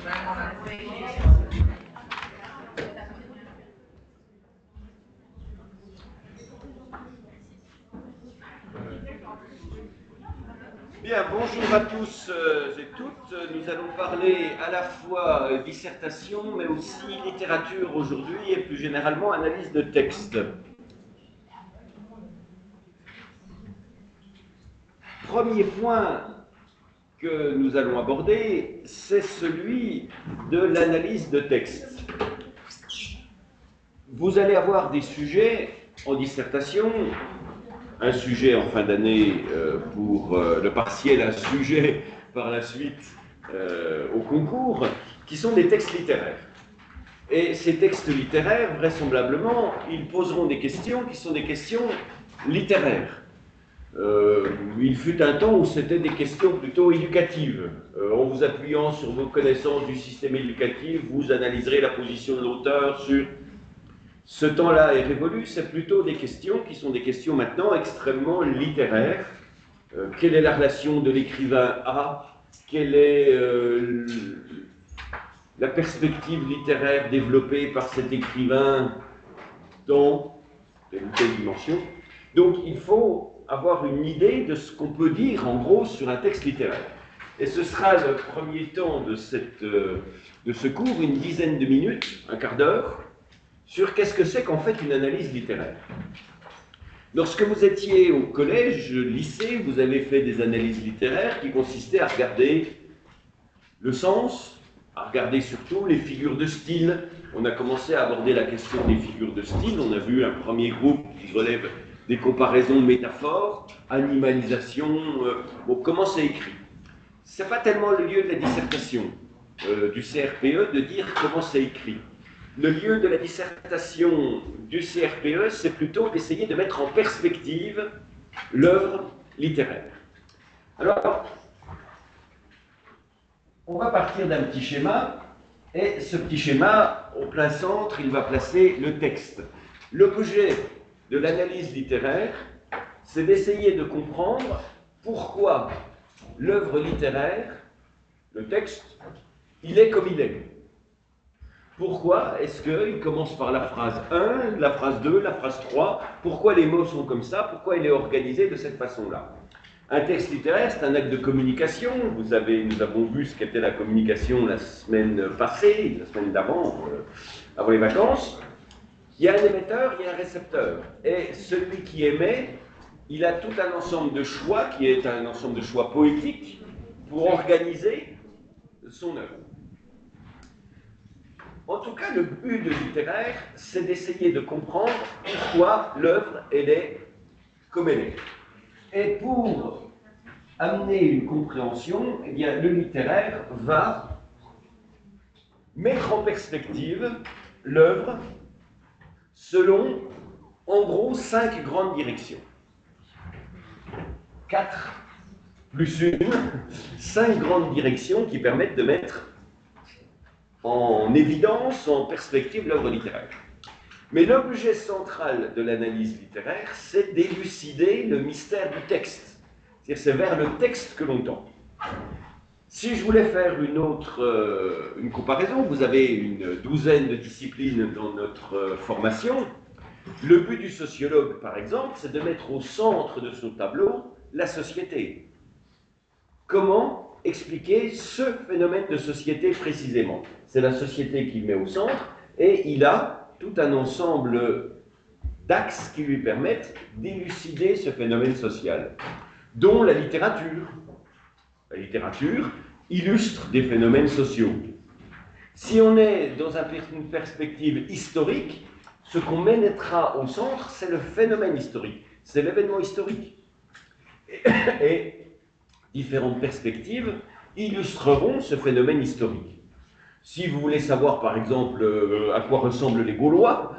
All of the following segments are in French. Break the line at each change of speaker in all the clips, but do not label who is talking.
Bien, bonjour à tous et toutes. Nous allons parler à la fois dissertation, mais aussi littérature aujourd'hui et plus généralement analyse de texte. Premier point que nous allons aborder, c'est celui de l'analyse de texte. Vous allez avoir des sujets en dissertation, un sujet en fin d'année pour le partiel, un sujet par la suite au concours, qui sont des textes littéraires. Et ces textes littéraires, vraisemblablement, ils poseront des questions qui sont des questions littéraires. Il fut un temps où c'était des questions plutôt éducatives. En vous appuyant sur vos connaissances du système éducatif, vous analyserez la position de l'auteur sur... Ce temps-là est révolu, c'est plutôt des questions qui sont des questions maintenant extrêmement littéraires. Quelle est la relation de l'écrivain A? Quelle est la perspective littéraire développée par cet écrivain dans telle ou telle dimension? Donc il faut avoir une idée de ce qu'on peut dire en gros sur un texte littéraire. Et ce sera le premier temps de ce cours, une dizaine de minutes, un quart d'heure, sur qu'est-ce que c'est qu'en fait une analyse littéraire. Lorsque vous étiez au collège, lycée, vous avez fait des analyses littéraires qui consistaient à regarder le sens, à regarder surtout les figures de style. On a commencé à aborder la question des figures de style. On a vu un premier groupe qui relève des comparaisons de métaphores, animalisation, comment c'est écrit. Ce n'est pas tellement le lieu de la dissertation du CRPE de dire comment c'est écrit. Le lieu de la dissertation du CRPE, c'est plutôt d'essayer de mettre en perspective l'œuvre littéraire. Alors, on va partir d'un petit schéma, et ce petit schéma, au plein centre, il va placer le texte. L'objet de l'analyse littéraire, c'est d'essayer de comprendre pourquoi l'œuvre littéraire, le texte, il est comme il est. Pourquoi est-ce qu'il commence par la phrase 1, la phrase 2, la phrase 3? Pourquoi les mots sont comme ça? Pourquoi il est organisé de cette façon-là? Un texte littéraire, c'est un acte de communication. Nous avons vu ce qu'était la communication la semaine passée, la semaine d'avant, avant les vacances. Il y a un émetteur, il y a un récepteur. Et celui qui émet, il a tout un ensemble de choix, qui est un ensemble de choix poétiques, pour organiser son œuvre. En tout cas, le but de littéraire, c'est d'essayer de comprendre pourquoi l'œuvre, elle est comme elle est. Et pour amener une compréhension, eh bien, le littéraire va mettre en perspective l'œuvre selon, en gros, 5 grandes directions. 4 plus 1, 5 grandes directions qui permettent de mettre en évidence, en perspective, l'œuvre littéraire. Mais l'objet central de l'analyse littéraire, c'est d'élucider le mystère du texte. C'est-à-dire, c'est vers le texte que l'on tend. Si je voulais faire une comparaison, vous avez une douzaine de disciplines dans notre formation. Le but du sociologue, par exemple, c'est de mettre au centre de son tableau la société. Comment expliquer ce phénomène de société précisément? C'est la société qui met au centre et il a tout un ensemble d'axes qui lui permettent d'élucider ce phénomène social, dont la littérature. La littérature illustre des phénomènes sociaux. Si on est dans une perspective historique, ce qu'on mettra au centre, c'est le phénomène historique, c'est l'événement historique. Et différentes perspectives illustreront ce phénomène historique. Si vous voulez savoir, par exemple, à quoi ressemblent les Gaulois,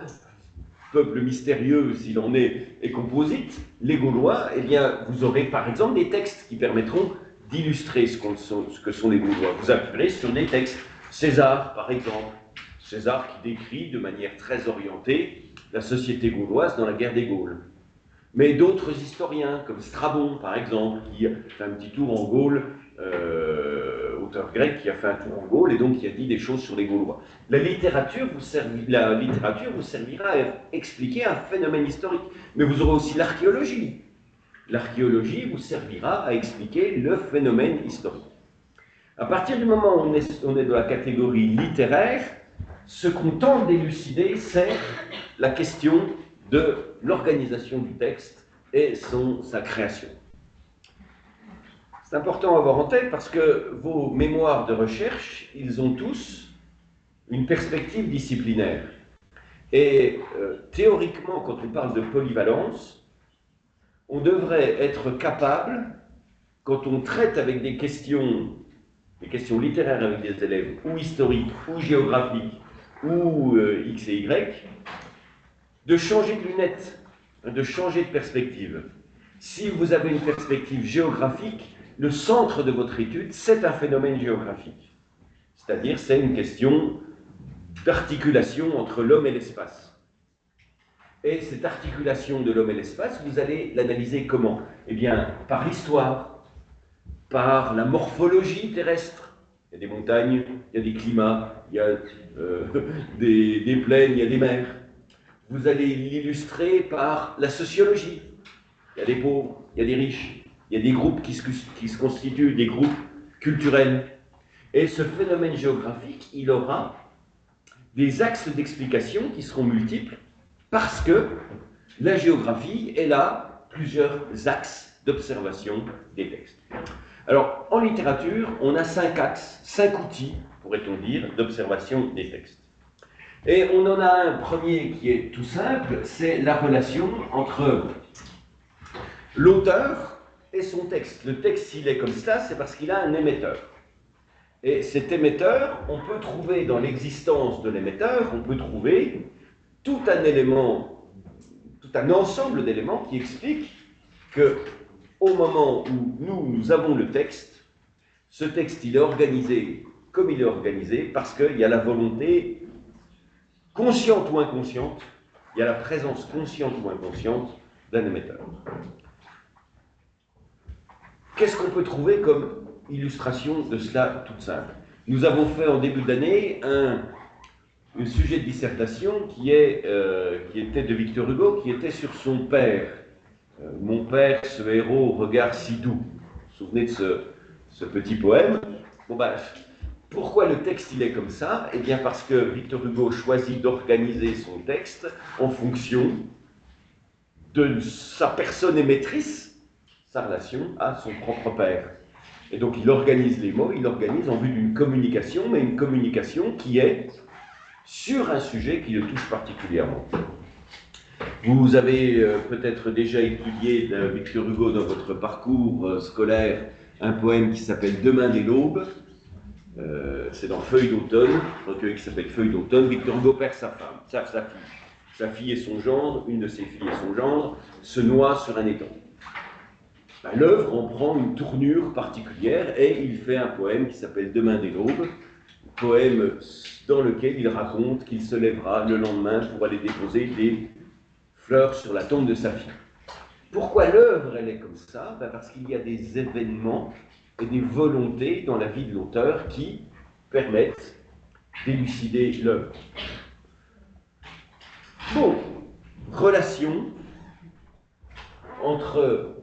peuple mystérieux s'il en est et composite, les Gaulois, eh bien, vous aurez par exemple des textes qui permettront d'illustrer ce que sont les Gaulois. Vous appuierez sur des textes. César, par exemple. César qui décrit de manière très orientée la société gauloise dans la guerre des Gaules. Mais d'autres historiens, comme Strabon, par exemple, qui fait un petit tour en Gaule au auteur grec qui a fait un tour en Gaule et donc qui a dit des choses sur les Gaulois. La littérature vous servira à expliquer un phénomène historique, mais vous aurez aussi l'archéologie. L'archéologie vous servira à expliquer le phénomène historique. À partir du moment où on est dans la catégorie littéraire, ce qu'on tente d'élucider, c'est la question de l'organisation du texte et sa création. C'est important à avoir en tête parce que vos mémoires de recherche, ils ont tous une perspective disciplinaire. Et théoriquement, quand on parle de polyvalence, on devrait être capable, quand on traite avec des questions littéraires avec des élèves, ou historiques, ou géographiques, ou X et Y, de changer de lunettes, de changer de perspective. Si vous avez une perspective géographique, le centre de votre étude, c'est un phénomène géographique. C'est-à-dire, c'est une question d'articulation entre l'homme et l'espace. Et cette articulation de l'homme et l'espace, vous allez l'analyser comment? Eh bien, par l'histoire, par la morphologie terrestre. Il y a des montagnes, il y a des climats, il y a des plaines, il y a des mers. Vous allez l'illustrer par la sociologie. Il y a des pauvres, il y a des riches, il y a des groupes qui se constituent, des groupes culturels. Et ce phénomène géographique, il aura des axes d'explication qui seront multiples parce que la géographie, elle a plusieurs axes d'observation des textes. Alors, en littérature, on a 5 axes, 5 outils, pourrait-on dire, d'observation des textes. Et on en a un premier qui est tout simple, c'est la relation entre l'auteur et son texte. Le texte, s'il est comme ça, c'est parce qu'il a un émetteur. Et cet émetteur, on peut trouver dans l'existence de l'émetteur, on peut trouver tout un élément, tout un ensemble d'éléments qui expliquent que au moment où nous avons le texte, ce texte, il est organisé comme il est organisé parce qu'il y a la volonté consciente ou inconsciente, il y a la présence consciente ou inconsciente d'un émetteur. Qu'est-ce qu'on peut trouver comme illustration de cela toute simple? Nous avons fait en début d'année un sujet de dissertation qui était de Victor Hugo, qui était sur son père. Mon père, ce héros au regard si doux. Vous vous souvenez de ce petit poème? Bon ben, pourquoi le texte il est comme ça? Eh bien parce que Victor Hugo choisit d'organiser son texte en fonction de sa personne émettrice, sa relation à son propre père. Et donc il organise les mots, il organise en vue d'une communication, mais une communication qui est sur un sujet qui le touche particulièrement. Vous avez peut-être déjà étudié Victor Hugo dans votre parcours scolaire un poème qui s'appelle Demain dès l'aube. C'est dans Feuilles d'automne, un recueil qui s'appelle Feuilles d'automne. Victor Hugo perd sa femme, sa fille. Sa fille et son gendre, une de ses filles et son gendre, se noient sur un étang. Ben, l'œuvre en prend une tournure particulière et il fait un poème qui s'appelle Demain dès l'aube, poème dans lequel il raconte qu'il se lèvera le lendemain pour aller déposer des fleurs sur la tombe de sa fille. Pourquoi l'œuvre elle est comme ça? Ben parce qu'il y a des événements et des volontés dans la vie de l'auteur qui permettent d'élucider l'œuvre. Bon, relation entre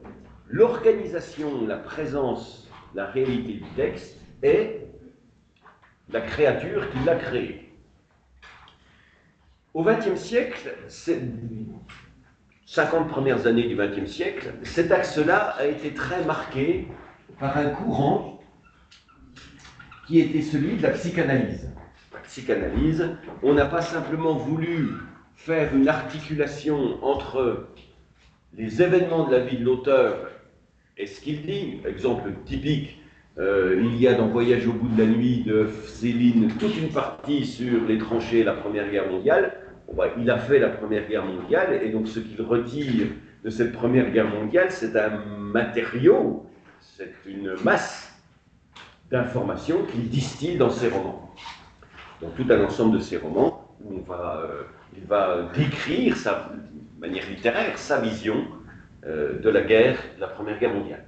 l'organisation, la présence, la réalité du texte et la créature qui l'a créé. Au XXe siècle, 50 premières années du XXe siècle, cet axe-là a été très marqué par un courant qui était celui de la psychanalyse. La psychanalyse, on n'a pas simplement voulu faire une articulation entre les événements de la vie de l'auteur et ce qu'il dit. Exemple typique, il y a dans Voyage au bout de la nuit de Céline toute une partie sur les tranchées de la Première Guerre mondiale. Bon, bah, il a fait la Première Guerre mondiale et donc ce qu'il retire de cette Première Guerre mondiale, c'est un matériau, c'est une masse d'informations qu'il distille dans ses romans. Dans tout un ensemble de ses romans où il va décrire de manière littéraire sa vision de la guerre, de la Première Guerre mondiale.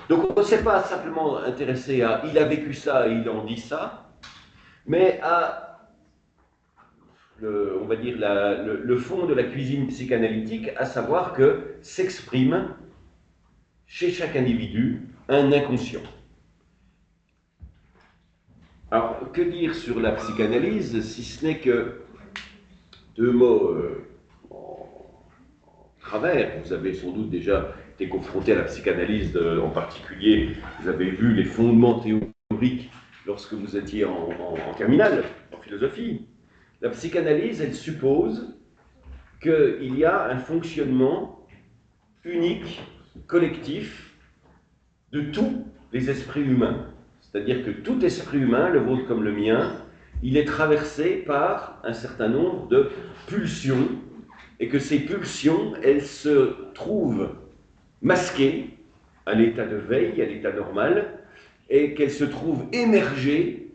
Donc on ne s'est pas simplement intéressé à « il a vécu ça et il en dit ça », mais à, on va dire, le fond de la cuisine psychanalytique, à savoir que s'exprime chez chaque individu un inconscient. Alors, que dire sur la psychanalyse, si ce n'est que deux mots en travers. Vous avez sans doute déjà été confronté à la psychanalyse en particulier. Vous avez vu les fondements théoriques lorsque vous étiez en terminale, en philosophie. La psychanalyse, elle suppose qu'il y a un fonctionnement unique, collectif, de tous les esprits humains. C'est-à-dire que tout esprit humain, le vôtre comme le mien, il est traversé par un certain nombre de pulsions, et que ces pulsions, elles se trouvent masquées à l'état de veille, à l'état normal, et qu'elles se trouvent émergées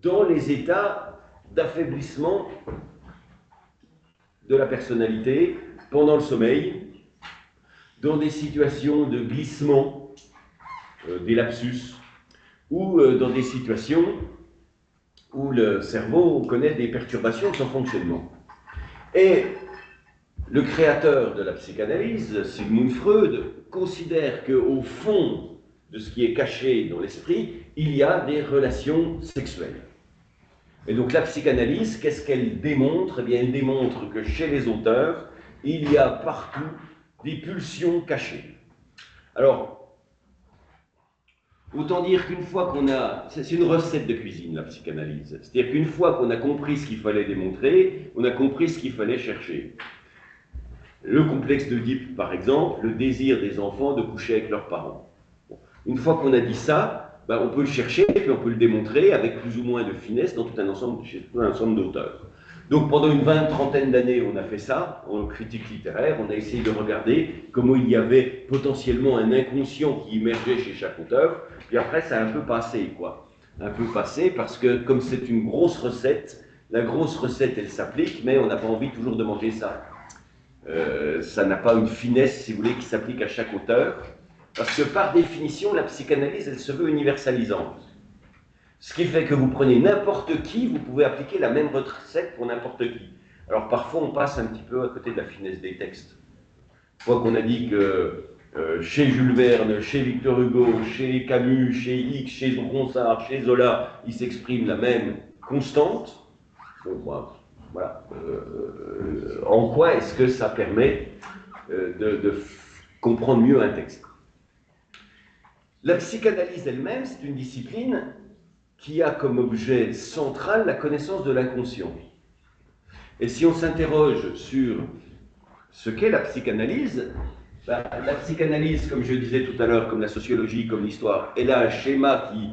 dans les états d'affaiblissement de la personnalité pendant le sommeil, dans des situations de glissement, des lapsus, ou dans des situations où le cerveau connaît des perturbations de son fonctionnement. Et le créateur de la psychanalyse, Sigmund Freud, considère qu'au fond de ce qui est caché dans l'esprit, il y a des relations sexuelles. Et donc la psychanalyse, qu'est-ce qu'elle démontre? Eh bien, elle démontre que chez les auteurs, il y a partout des pulsions cachées. Alors, autant dire qu'une fois qu'on a... C'est une recette de cuisine, la psychanalyse. C'est-à-dire qu'une fois qu'on a compris ce qu'il fallait démontrer, on a compris ce qu'il fallait chercher. Le complexe d'Oedipe, par exemple, le désir des enfants de coucher avec leurs parents. Bon. Une fois qu'on a dit ça, ben on peut le chercher, puis on peut le démontrer avec plus ou moins de finesse dans tout un ensemble d'auteurs. Donc pendant une trentaine d'années, on a fait ça, en critique littéraire, on a essayé de regarder comment il y avait potentiellement un inconscient qui émergeait chez chaque auteur, puis après ça a un peu passé, quoi. Un peu passé, parce que comme c'est une grosse recette, la grosse recette, elle s'applique, mais on n'a pas envie toujours de manger ça. Ça n'a pas une finesse, si vous voulez, qui s'applique à chaque auteur, parce que par définition, la psychanalyse, elle se veut universalisante. Ce qui fait que vous prenez n'importe qui, vous pouvez appliquer la même recette pour n'importe qui. Alors parfois, on passe un petit peu à côté de la finesse des textes. Une fois qu'on a dit que chez Jules Verne, chez Victor Hugo, chez Camus, chez X, chez Ronsard, chez Zola, il s'exprime la même constante, bon, voilà. En quoi est-ce que ça permet de comprendre mieux un texte? La psychanalyse elle-même, c'est une discipline qui a comme objet central la connaissance de l'inconscient. Et si on s'interroge sur ce qu'est la psychanalyse, ben, la psychanalyse, comme je disais tout à l'heure, comme la sociologie, comme l'histoire, elle a un schéma qui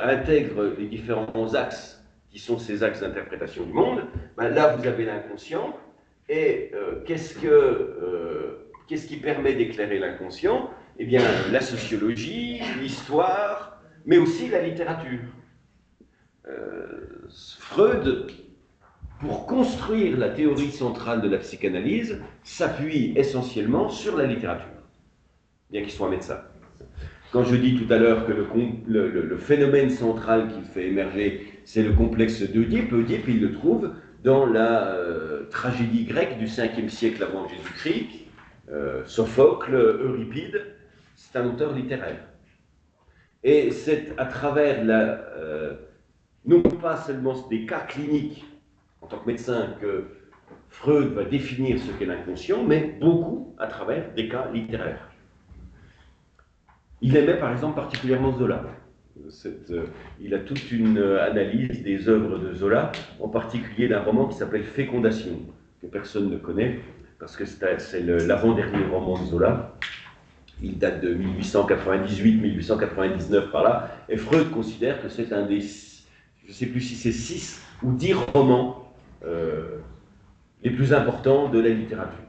intègre les différents axes qui sont ces axes d'interprétation du monde. Ben, là, vous avez l'inconscient. Et qu'est-ce qui permet d'éclairer l'inconscient? Eh bien, la sociologie, l'histoire, mais aussi la littérature. Freud, pour construire la théorie centrale de la psychanalyse, s'appuie essentiellement sur la littérature, bien qu'il soit médecin. Quand je dis tout à l'heure que le phénomène central qu'il fait émerger, c'est le complexe d'Oedipe, Oedipe, il le trouve dans la tragédie grecque du 5e siècle avant Jésus-Christ, Sophocle, Euripide, c'est un auteur littéraire. Et c'est à travers non pas seulement des cas cliniques en tant que médecin que Freud va définir ce qu'est l'inconscient, mais beaucoup à travers des cas littéraires. Il aimait par exemple particulièrement Zola. Il a toute une analyse des œuvres de Zola, en particulier d'un roman qui s'appelle Fécondation, que personne ne connaît, parce que c'est l'avant-dernier roman de Zola. Il date de 1898-1899 par là, et Freud considère que c'est un des, je ne sais plus si c'est 6 ou 10 romans les plus importants de la littérature.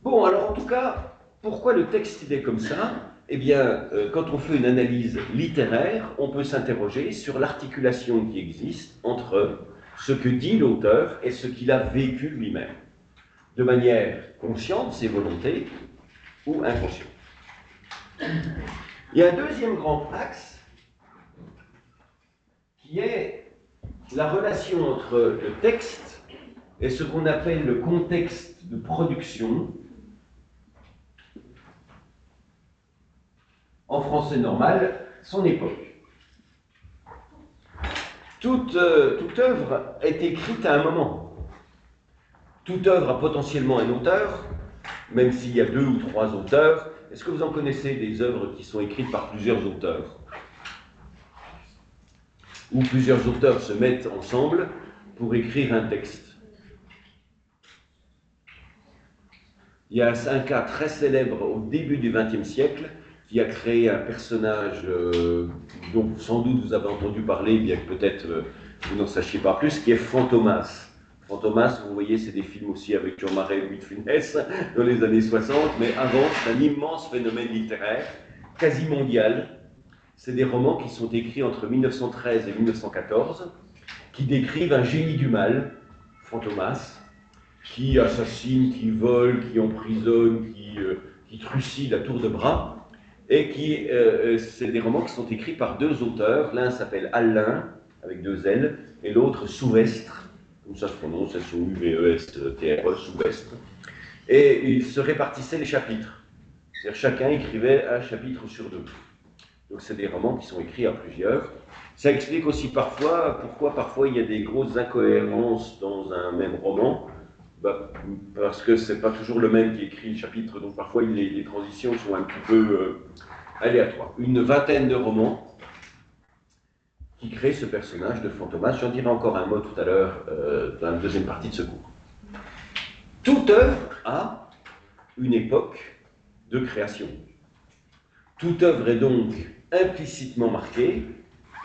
Bon, alors en tout cas, pourquoi le texte il est comme ça? Eh bien, quand on fait une analyse littéraire, on peut s'interroger sur l'articulation qui existe entre ce que dit l'auteur et ce qu'il a vécu lui-même. De manière consciente, ses volontés, ou inconscient. Il y a un deuxième grand axe qui est la relation entre le texte et ce qu'on appelle le contexte de production. En français normal, son époque. Toute œuvre est écrite à un moment. Toute œuvre a potentiellement un auteur, même s'il y a 2 ou 3 auteurs. Est-ce que vous en connaissez des œuvres qui sont écrites par plusieurs auteurs? Où plusieurs auteurs se mettent ensemble pour écrire un texte. Il y a un cas très célèbre au début du XXe siècle qui a créé un personnage dont sans doute vous avez entendu parler, bien que peut-être vous n'en sachiez pas plus, qui est Fantomas. Fantomas, vous voyez, c'est des films aussi avec Jean Marais et Louis de Funès dans les années 60, mais avant, c'est un immense phénomène littéraire, quasi mondial. C'est des romans qui sont écrits entre 1913 et 1914, qui décrivent un génie du mal, Fantomas, qui assassine, qui vole, qui emprisonne, qui trucide à tour de bras. Et c'est des romans qui sont écrits par 2 auteurs. L'un s'appelle Allain, avec 2 L, et l'autre Souvestre, comme ça se prononce, S-O-U-V-E-S-T-R-E, Souvestre. Et ils se répartissaient les chapitres. C'est-à-dire chacun écrivait un chapitre sur 2. Donc c'est des romans qui sont écrits à plusieurs. Ça explique aussi parfois pourquoi parfois il y a des grosses incohérences dans un même roman. Parce que c'est pas toujours le même qui écrit le chapitre, donc parfois les transitions sont un petit peu aléatoires. Une vingtaine de romans qui créent ce personnage de Fantomas. J'en dirai encore un mot tout à l'heure dans la deuxième partie de ce cours. Toute œuvre a une époque de création. Toute œuvre est donc implicitement marquée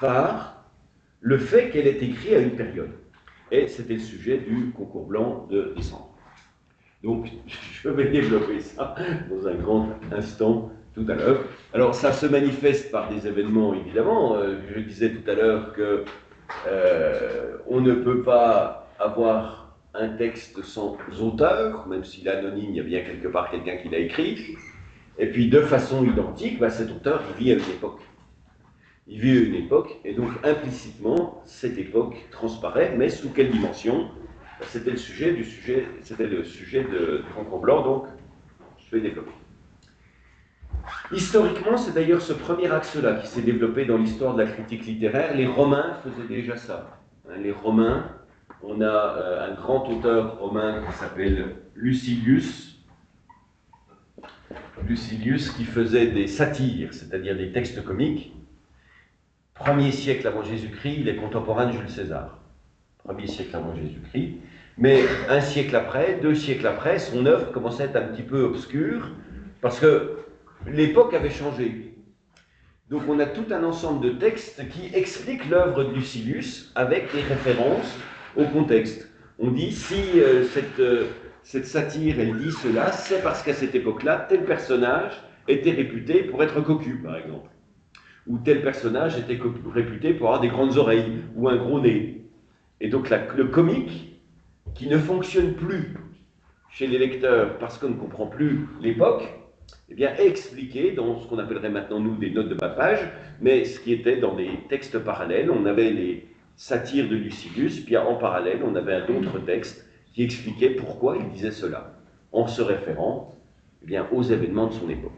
par le fait qu'elle est écrite à une période. Et c'était le sujet du concours blanc de décembre. Donc, je vais développer ça dans un grand instant tout à l'heure. Alors, ça se manifeste par des événements, évidemment. Je disais tout à l'heure que on ne peut pas avoir un texte sans auteur, même s'il est anonyme, il y a bien quelque part quelqu'un qui l'a écrit. Et puis, de façon identique, cet auteur, il vit à une époque. Il vit à une époque, et donc implicitement, cette époque transparaît, mais sous quelle dimension? C'était le sujet de Concours blanc, donc je vais développer. Historiquement, c'est d'ailleurs ce premier axe-là qui s'est développé dans l'histoire de la critique littéraire. Les Romains faisaient déjà ça. Les Romains, on a un grand auteur romain qui s'appelle Lucilius, qui faisait des satires, c'est-à-dire des textes comiques. 1er siècle avant Jésus-Christ, il est contemporain de Jules César. 1er siècle avant Jésus-Christ. Mais 1 siècle après, 2 siècles après, son œuvre commençait à être un petit peu obscure, parce que l'époque avait changé. Donc on a tout un ensemble de textes qui expliquent l'œuvre de Lucilius avec des références au contexte. On dit, si cette satire, elle dit cela, c'est parce qu'à cette époque-là, tel personnage était réputé pour être cocu, par exemple. Ou tel personnage était réputé pour avoir des grandes oreilles ou un gros nez. Et donc le comique, qui ne fonctionne plus chez les lecteurs parce qu'on ne comprend plus l'époque, eh bien, est expliqué dans ce qu'on appellerait maintenant, nous, des notes de bas de page, mais ce qui était dans des textes parallèles. On avait les satires de Lucilius, puis en parallèle, on avait un autre texte qui expliquait pourquoi il disait cela, en se référant aux événements de son époque.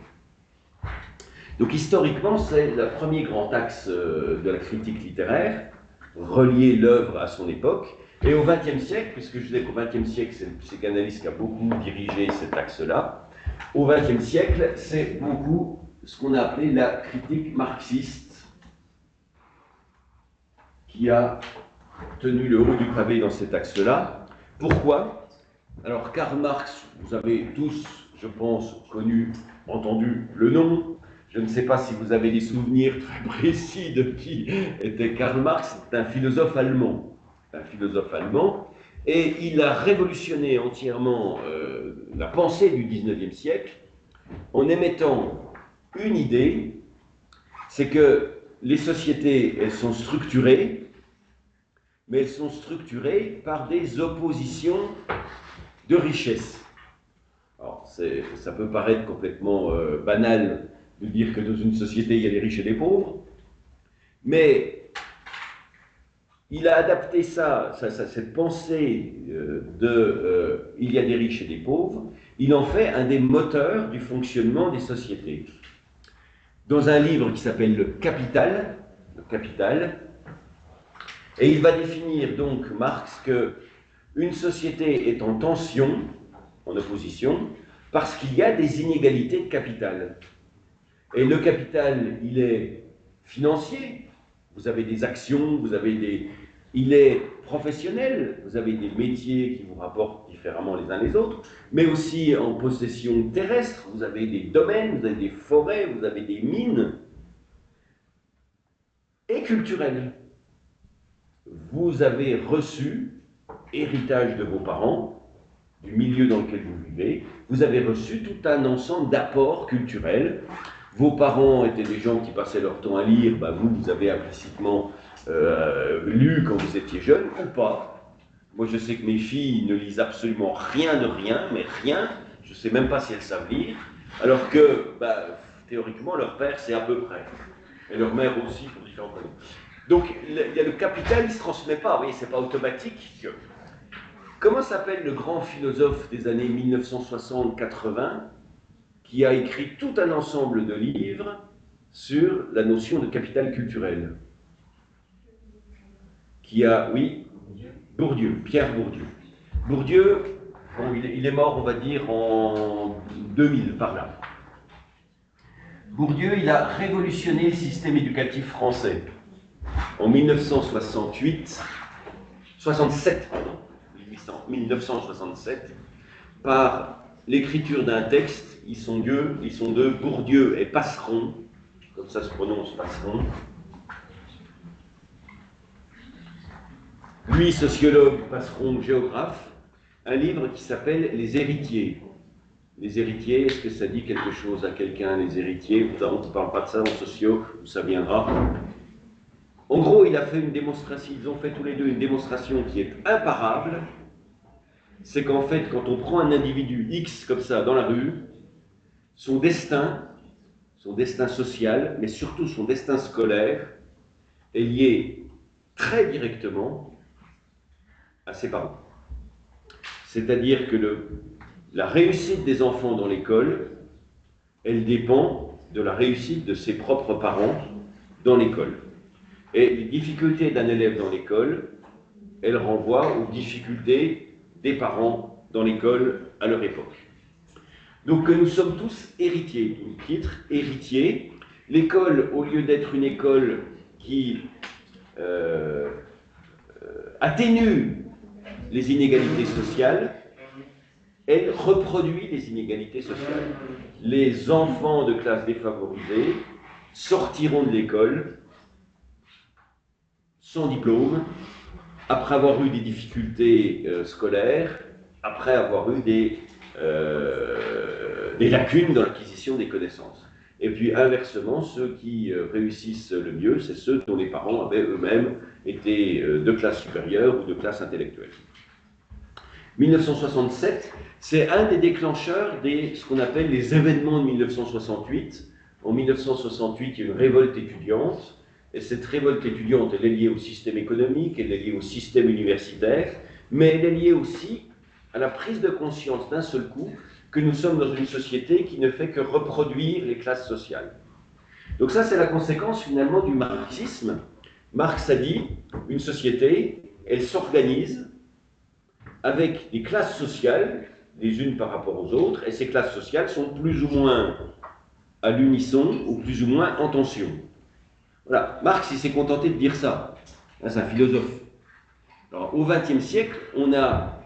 Donc historiquement, c'est le premier grand axe de la critique littéraire, relier l'œuvre à son époque. Et au XXe siècle, puisque je disais qu'au XXe siècle, c'est le psychanalyste qui a beaucoup dirigé cet axe-là, au XXe siècle, c'est beaucoup ce qu'on a appelé la critique marxiste, qui a tenu le haut du pavé dans cet axe-là. Pourquoi? Alors, Karl Marx, vous avez tous, je pense, entendu le nom. Je ne sais pas si vous avez des souvenirs très précis de qui était Karl Marx. C'est un philosophe allemand. Et il a révolutionné entièrement la pensée du XIXe siècle en émettant une idée, c'est que les sociétés, elles sont structurées, mais elles sont structurées par des oppositions de richesse. Alors, ça peut paraître complètement banal de dire que dans une société, il y a des riches et des pauvres, mais il a adapté cette pensée il y a des riches et des pauvres, il en fait un des moteurs du fonctionnement des sociétés. Dans un livre qui s'appelle le Capital, et il va définir donc Marx que une société est en tension, en opposition, parce qu'il y a des inégalités de capital. Et le capital, il est financier, vous avez des actions, il est professionnel, vous avez des métiers qui vous rapportent différemment les uns les autres, mais aussi en possession terrestre, vous avez des domaines, vous avez des forêts, vous avez des mines, et culturel. Vous avez reçu, héritage de vos parents, du milieu dans lequel vous vivez, vous avez reçu tout un ensemble d'apports culturels. Vos parents étaient des gens qui passaient leur temps à lire, vous avez implicitement lu quand vous étiez jeune, ou pas. Moi, je sais que mes filles ne lisent absolument rien de rien, mais rien. Je ne sais même pas si elles savent lire, alors que, théoriquement, leur père, c'est à peu près. Et leur mère aussi, pour différentes raisons. Donc, il y a le capital, il ne se transmet pas, vous voyez, ce n'est pas automatique. Comment s'appelle le grand philosophe des années 1960-80 qui a écrit tout un ensemble de livres sur la notion de capital culturel? Bourdieu, Pierre Bourdieu. Bourdieu, il est mort, on va dire, en 2000, par là. Bourdieu, il a révolutionné le système éducatif français. En 1967, par l'écriture d'un texte, ils sont deux, Bourdieu et Passeron, comme ça se prononce Passeron. Lui, sociologue, Passeron, géographe, un livre qui s'appelle Les héritiers. Les héritiers, est-ce que ça dit quelque chose à quelqu'un, les héritiers? On ne parle pas de ça en sociaux, ça viendra. En gros, il a fait une démonstration, ils ont fait tous les deux une démonstration qui est imparable. C'est qu'en fait, quand on prend un individu X comme ça dans la rue, son destin social, mais surtout son destin scolaire, est lié très directement à ses parents. C'est-à-dire que la réussite des enfants dans l'école, elle dépend de la réussite de ses propres parents dans l'école. Et les difficultés d'un élève dans l'école, elles renvoient aux difficultés des parents dans l'école à leur époque. Donc nous sommes tous héritiers, du titre héritier. L'école, au lieu d'être une école qui atténue les inégalités sociales, elle reproduit les inégalités sociales. Les enfants de classes défavorisées sortiront de l'école sans diplôme, après avoir eu des difficultés scolaires, après avoir eu des lacunes dans l'acquisition des connaissances. Et puis inversement, ceux qui réussissent le mieux, c'est ceux dont les parents avaient eux-mêmes été de classe supérieure ou de classe intellectuelle. 1967, c'est un des déclencheurs de ce qu'on appelle les événements de 1968. En 1968, il y a une révolte étudiante, et cette révolte étudiante, elle est liée au système économique, elle est liée au système universitaire, mais elle est liée aussi à la prise de conscience d'un seul coup que nous sommes dans une société qui ne fait que reproduire les classes sociales. Donc ça, c'est la conséquence finalement du marxisme. Marx a dit, une société, elle s'organise avec des classes sociales, les unes par rapport aux autres, et ces classes sociales sont plus ou moins à l'unisson ou plus ou moins en tension. Voilà, Marx, il s'est contenté de dire ça. C'est un philosophe. Alors, au XXe siècle, on a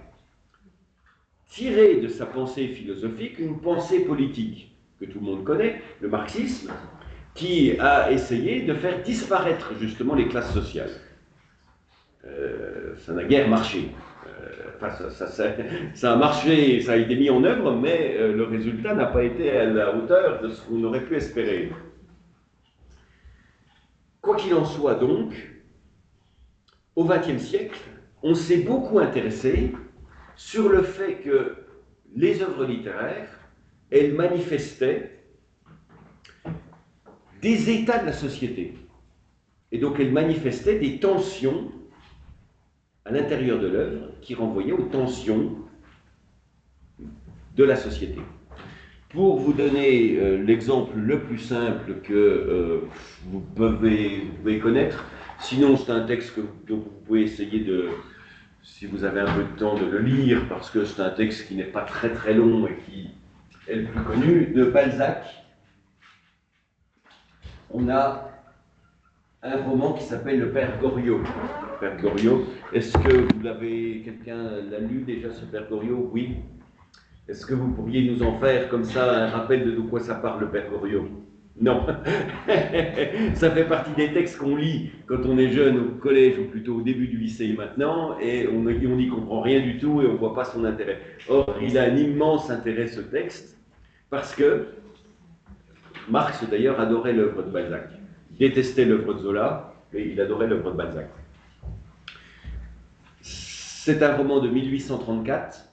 tiré de sa pensée philosophique une pensée politique que tout le monde connaît, le marxisme, qui a essayé de faire disparaître justement les classes sociales. Ça n'a guère marché. Ça a marché, ça a été mis en œuvre, mais le résultat n'a pas été à la hauteur de ce qu'on aurait pu espérer. Quoi qu'il en soit donc, au XXe siècle, on s'est beaucoup intéressé sur le fait que les œuvres littéraires, elles manifestaient des états de la société. Et donc elles manifestaient des tensions à l'intérieur de l'œuvre qui renvoyaient aux tensions de la société. Pour vous donner l'exemple le plus simple que vous pouvez connaître, sinon c'est un texte dont vous pouvez essayer de, si vous avez un peu de temps, de le lire, parce que c'est un texte qui n'est pas très très long et qui est le plus connu, de Balzac. On a un roman qui s'appelle Le Père Goriot. Le Père Goriot, est-ce que vous l'avez, quelqu'un l'a lu déjà, ce Père Goriot? Oui. Est-ce que vous pourriez nous en faire comme ça un rappel de quoi ça parle, le Père Goriot? Non. Ça fait partie des textes qu'on lit quand on est jeune au collège ou plutôt au début du lycée maintenant, et on n'y comprend rien du tout et on ne voit pas son intérêt. Or, il a un immense intérêt, ce texte, parce que Marx d'ailleurs adorait l'œuvre de Balzac, détestait l'œuvre de Zola, mais il adorait l'œuvre de Balzac. C'est un roman de 1834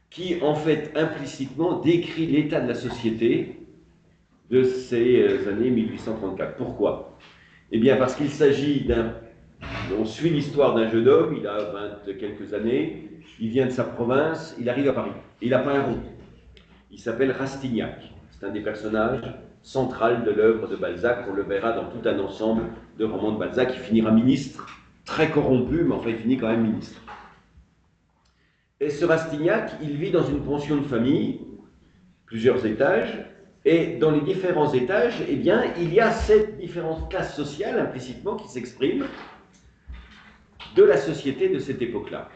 qui, en fait, implicitement décrit l'état de la société de ces années 1834. Pourquoi? Eh bien, parce qu'il s'agit d'un... On suit l'histoire d'un jeune homme, il a 20 quelques années, il vient de sa province, il arrive à Paris. Il n'a pas un rond. Il s'appelle Rastignac. C'est un des personnages centraux de l'œuvre de Balzac. On le verra dans tout un ensemble de romans de Balzac. Il finira ministre, très corrompu, mais enfin, il finit quand même ministre. Et ce Rastignac, il vit dans une pension de famille, plusieurs étages, et dans les différents étages, eh bien, il y a cette différente classe sociale implicitement qui s'exprime de la société de cette époque-là.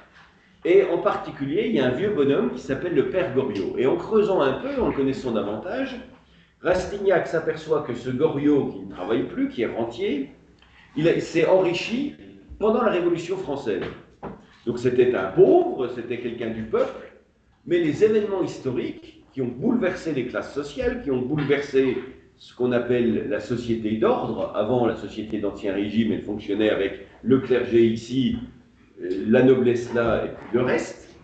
Et en particulier, il y a un vieux bonhomme qui s'appelle le Père Goriot. Et en creusant un peu, en le connaissant davantage, Rastignac s'aperçoit que ce Goriot, qui ne travaille plus, qui est rentier, il s'est enrichi pendant la Révolution française. Donc c'était un pauvre, c'était quelqu'un du peuple, mais les événements historiques qui ont bouleversé les classes sociales, qui ont bouleversé ce qu'on appelle la société d'ordre, avant la société d'Ancien Régime, elle fonctionnait avec le clergé ici, la noblesse là, et puis le reste.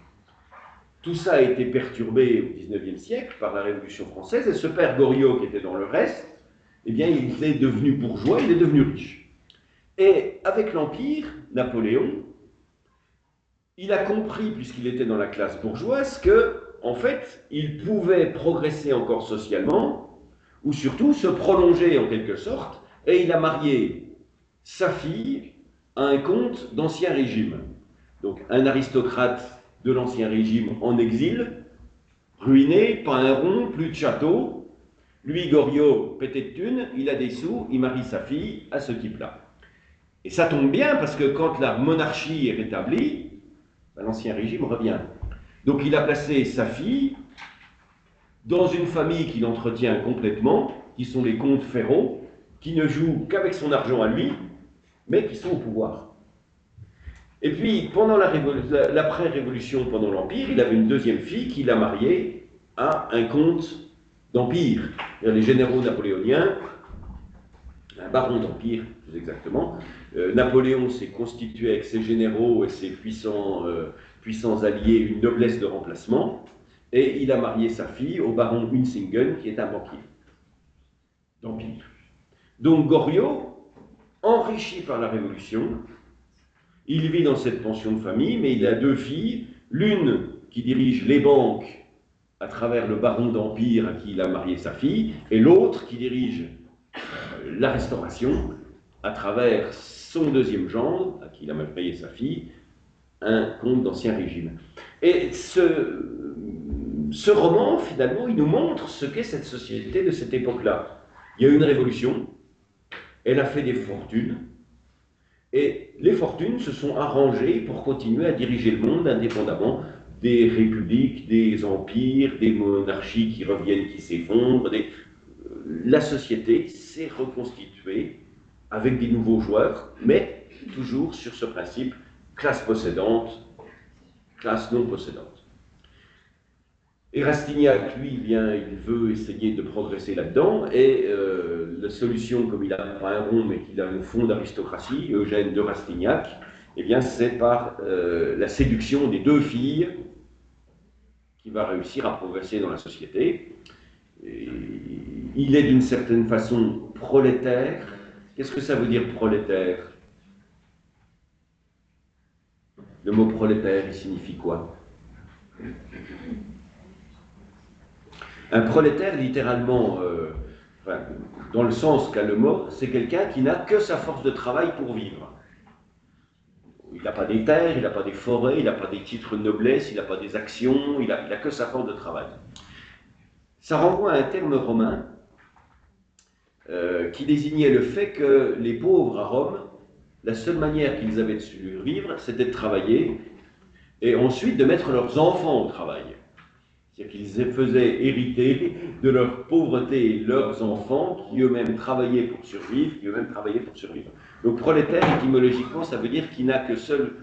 Tout ça a été perturbé au XIXe siècle par la Révolution française, et ce Père Goriot qui était dans le reste, eh bien il est devenu bourgeois, il est devenu riche. Et avec l'Empire, Napoléon, il a compris, puisqu'il était dans la classe bourgeoise, que, en fait, il pouvait progresser encore socialement, ou surtout se prolonger en quelque sorte, et il a marié sa fille à un comte d'Ancien Régime. Donc un aristocrate de l'Ancien Régime en exil, ruiné, pas un rond, plus de château. Lui, Goriot, pété de thunes, il a des sous, il marie sa fille à ce type-là. Et ça tombe bien, parce que quand la monarchie est rétablie, l'Ancien Régime revient. Donc il a placé sa fille dans une famille qu'il entretient complètement, qui sont les comtes Ferraud, qui ne jouent qu'avec son argent à lui, mais qui sont au pouvoir. Et puis, pendant l'après-révolution, pendant l'Empire, il avait une deuxième fille qu'il a mariée à un comte d'Empire. Les généraux napoléoniens, un baron d'Empire, plus exactement. Napoléon s'est constitué avec ses généraux et ses puissants alliés une noblesse de remplacement, et il a marié sa fille au baron Hunsingen, qui est un banquier d'Empire. Donc Goriot, enrichi par la Révolution, il vit dans cette pension de famille, mais il a deux filles, l'une qui dirige les banques à travers le baron d'Empire à qui il a marié sa fille, et l'autre qui dirige la restauration à travers son deuxième gendre, à qui il a marié sa fille, un comte d'Ancien Régime. Et ce roman, finalement, il nous montre ce qu'est cette société de cette époque-là. Il y a eu une révolution, elle a fait des fortunes, et les fortunes se sont arrangées pour continuer à diriger le monde indépendamment des républiques, des empires, des monarchies qui reviennent, qui s'effondrent. La société s'est reconstituée avec des nouveaux joueurs, mais toujours sur ce principe classe possédante, classe non possédante. Et Rastignac, lui, il veut essayer de progresser là-dedans, et la solution, comme il n'a pas un rond, mais qu'il a un fond d'aristocratie, Eugène de Rastignac, eh bien, c'est par la séduction des deux filles qui va réussir à progresser dans la société. Et il est d'une certaine façon prolétaire. Qu'est-ce que ça veut dire prolétaire? Le mot prolétaire, il signifie quoi? Un prolétaire, littéralement, enfin, dans le sens qu'a le mot, c'est quelqu'un qui n'a que sa force de travail pour vivre. Il n'a pas des terres, il n'a pas des forêts, il n'a pas des titres de noblesse, il n'a pas des actions, il n'a que sa force de travail. Ça renvoie à un terme romain qui désignait le fait que les pauvres à Rome, la seule manière qu'ils avaient de survivre, c'était de travailler et ensuite de mettre leurs enfants au travail. C'est-à-dire qu'ils faisaient hériter de leur pauvreté leurs enfants qui eux-mêmes travaillaient pour survivre, Donc prolétaire, étymologiquement, ça veut dire qu'il n'a que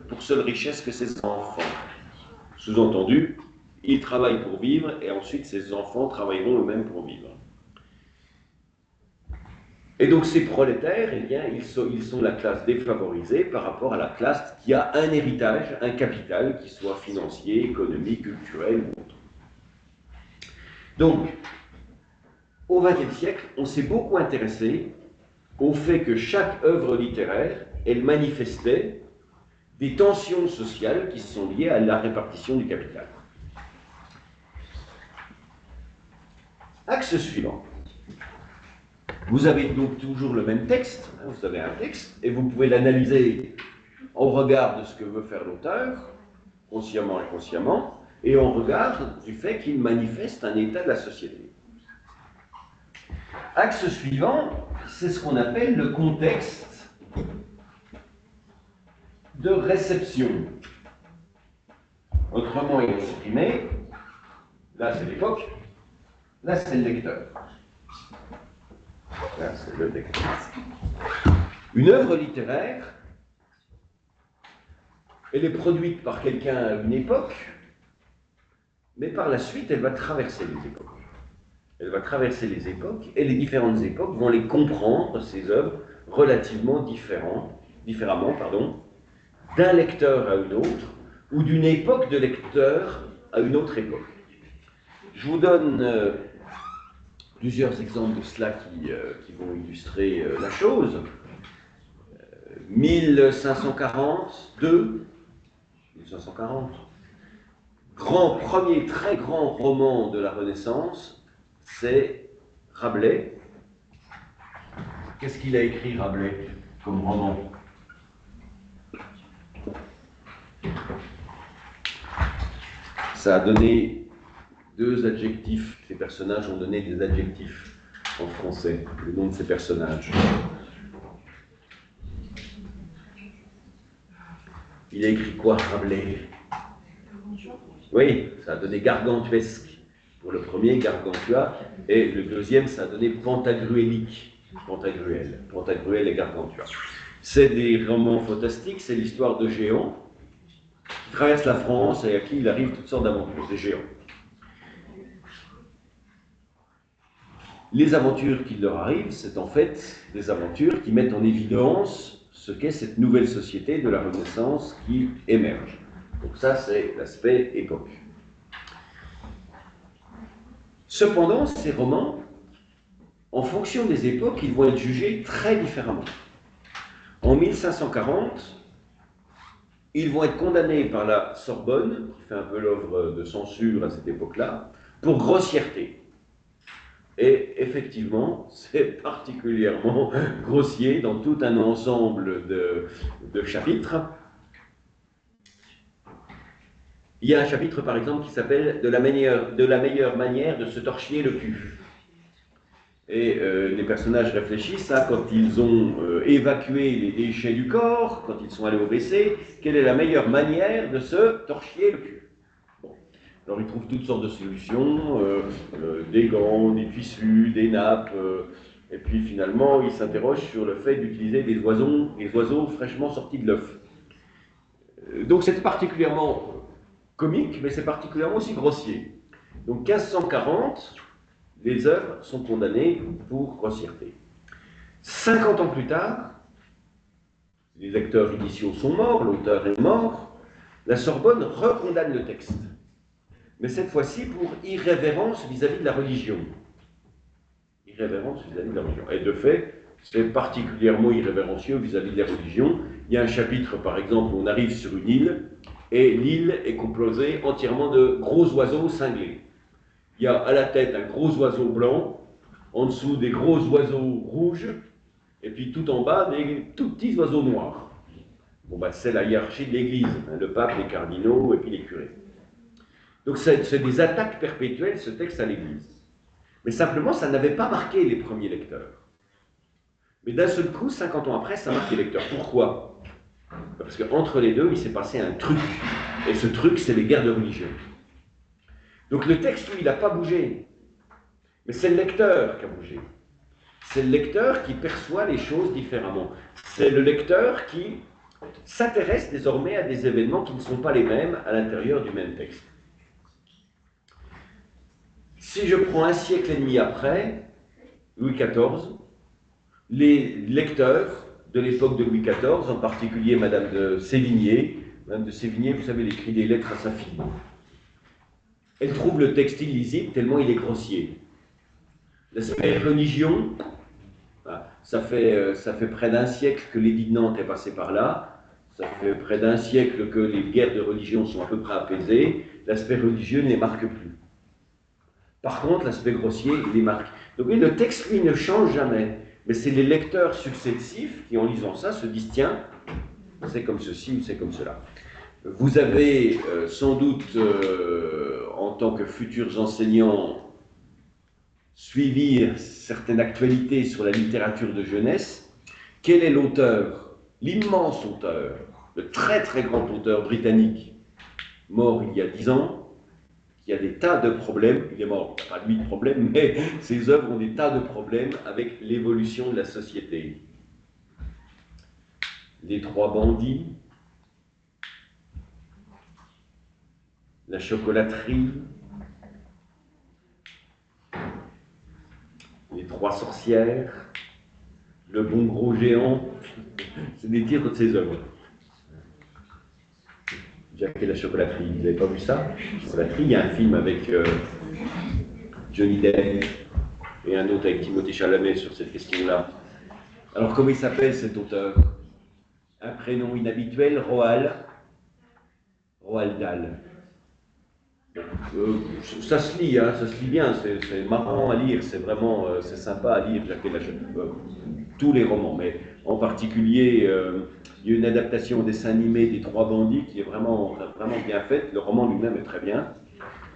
pour seule richesse que ses enfants. Sous-entendu, il travaille pour vivre et ensuite ses enfants travailleront eux-mêmes pour vivre. Et donc ces prolétaires, eh bien, ils sont la classe défavorisée par rapport à la classe qui a un héritage, un capital, qui soit financier, économique, culturel ou autre. Donc, au XXe siècle, on s'est beaucoup intéressé au fait que chaque œuvre littéraire, elle manifestait des tensions sociales qui sont liées à la répartition du capital. Axe suivant. Vous avez donc toujours le même texte, vous avez un texte, et vous pouvez l'analyser au regard de ce que veut faire l'auteur, consciemment et inconsciemment, et au regard du fait qu'il manifeste un état de la société. Axe suivant, c'est ce qu'on appelle le contexte de réception. Autrement exprimé, là c'est l'époque, là c'est le lecteur. Là c'est le lecteur. Une œuvre littéraire, elle est produite par quelqu'un à une époque, mais par la suite, elle va traverser les époques. Elle va traverser les époques, et les différentes époques vont les comprendre, ces œuvres, relativement différemment, d'un lecteur à une autre, ou d'une époque de lecteur à une autre époque. Je vous donne plusieurs exemples de cela qui vont illustrer la chose. 1542, 1540, premier très grand roman de la Renaissance, c'est Rabelais. Qu'est-ce qu'il a écrit, Rabelais, comme roman? Ça a donné deux adjectifs. Ces personnages ont donné des adjectifs en français, le nom de ces personnages. Il a écrit quoi, Rabelais? Oui, ça a donné gargantuesque pour le premier, Gargantua, et le deuxième, ça a donné pantagruélique, Pantagruel et Gargantua. C'est des romans fantastiques, c'est l'histoire de géants qui traversent la France et à qui il arrive toutes sortes d'aventures, des géants. Les aventures qui leur arrivent, c'est en fait des aventures qui mettent en évidence ce qu'est cette nouvelle société de la Renaissance qui émerge. Donc ça, c'est l'aspect époque. Cependant, ces romans, en fonction des époques, ils vont être jugés très différemment. En 1540, ils vont être condamnés par la Sorbonne, qui fait un peu l'œuvre de censure à cette époque-là, pour grossièreté. Et effectivement, c'est particulièrement grossier dans tout un ensemble de chapitres. Il y a un chapitre, par exemple, qui s'appelle de la meilleure manière de se torchiller le cul. Et les personnages réfléchissent à quand ils ont évacué les déchets du corps, quand ils sont allés au WC, quelle est la meilleure manière de se torchiller le cul. Bon. Alors ils trouvent toutes sortes de solutions, des gants, des tissus, des nappes, et puis finalement ils s'interrogent sur le fait d'utiliser des oiseaux fraîchement sortis de l'œuf. Donc c'est particulièrement comique, mais c'est particulièrement aussi grossier. Donc 1540, les œuvres sont condamnées pour grossièreté. 50 ans plus tard, les lecteurs initiaux sont morts, l'auteur est mort, la Sorbonne recondamne le texte. mais cette fois-ci pour irrévérence vis-à-vis de la religion. Irrévérence vis-à-vis de la religion. Et de fait, c'est particulièrement irrévérencieux vis-à-vis de la religion. Il y a un chapitre, par exemple, où on arrive sur une île, et l'île est composée entièrement de gros oiseaux cinglés. Il y a à la tête un gros oiseau blanc, en dessous des gros oiseaux rouges, et puis tout en bas des tout petits oiseaux noirs. Bon, ben, c'est la hiérarchie de l'Église, hein, le pape, les cardinaux et puis les curés. Donc c'est des attaques perpétuelles, ce texte, à l'Église. Mais simplement, ça n'avait pas marqué les premiers lecteurs. Mais d'un seul coup, 50 ans après, ça marque les lecteurs. Pourquoi? Parce qu'entre les deux, il s'est passé un truc. Et ce truc, c'est les guerres de religion. Donc le texte, lui, il n'a pas bougé. Mais c'est le lecteur qui a bougé. C'est le lecteur qui perçoit les choses différemment. C'est le lecteur qui s'intéresse désormais à des événements qui ne sont pas les mêmes à l'intérieur du même texte. Si je prends un siècle et demi après, Louis XIV, les lecteurs de l'époque de Louis XIV, en particulier Madame de Sévigné, vous savez, elle écrit des lettres à sa fille. Elle trouve le texte illisible tellement il est grossier. L'aspect religion, ça fait près d'un siècle que l'édit de Nantes est passé par là, ça fait près d'un siècle que les guerres de religion sont à peu près apaisées, l'aspect religieux ne les marque plus. Par contre, l'aspect grossier, il les marque. Donc oui, le texte, lui, ne change jamais. Mais c'est les lecteurs successifs qui, en lisant ça, se disent, tiens, c'est comme ceci ou c'est comme cela. Vous avez sans doute, en tant que futurs enseignants, suivi certaines actualités sur la littérature de jeunesse. Quel est l'auteur, l'immense auteur, le très très grand auteur britannique, mort il y a 10 ans, qui a des tas de problèmes, il est mort, pas lui de problèmes, mais ses œuvres ont des tas de problèmes avec l'évolution de la société. Les Trois Bandits, la chocolaterie, les Trois Sorcières, le Bon Gros Géant, c'est des titres de ses œuvres. Jack et la chocolaterie, vous n'avez pas vu ça? Chocolaterie, il y a un film avec Johnny Depp et un autre avec Timothée Chalamet sur cette question-là. Alors comment il s'appelle cet auteur? Un prénom inhabituel, Roald Dahl. Ça se lit, hein, ça se lit bien, c'est marrant à lire, c'est vraiment, c'est sympa à lire, Jack et la chocolaterie. Tous les romans, mais en particulier, il y a une adaptation au dessin animé des Trois Bandits qui est vraiment, vraiment bien faite. Le roman lui-même est très bien.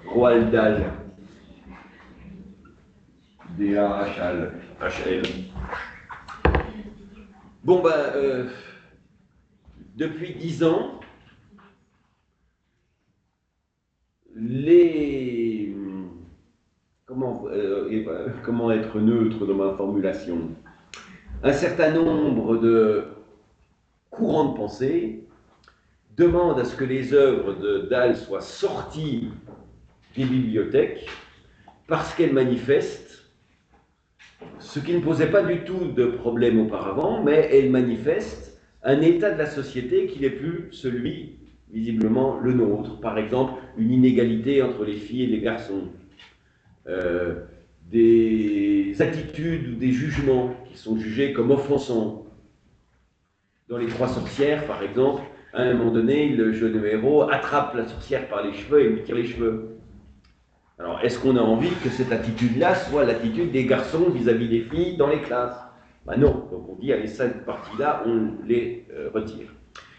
Roald Dahl. D-A-H-L. Bon, ben, depuis 10 ans, comment être neutre dans ma formulation? Un certain nombre de courants de pensée demandent à ce que les œuvres de Dahl soient sorties des bibliothèques parce qu'elles manifestent ce qui ne posait pas du tout de problème auparavant, mais elles manifestent un état de la société qui n'est plus celui, visiblement, le nôtre. Par exemple, une inégalité entre les filles et les garçons. Des attitudes ou des jugements qui sont jugés comme offensants. Dans Les Trois Sorcières, par exemple, à un moment donné, le jeune héros attrape la sorcière par les cheveux et lui tire les cheveux. Alors, est-ce qu'on a envie que cette attitude-là soit l'attitude des garçons vis-à-vis des filles dans les classes? Ben non, donc on dit, allez, cette partie-là, on les retire.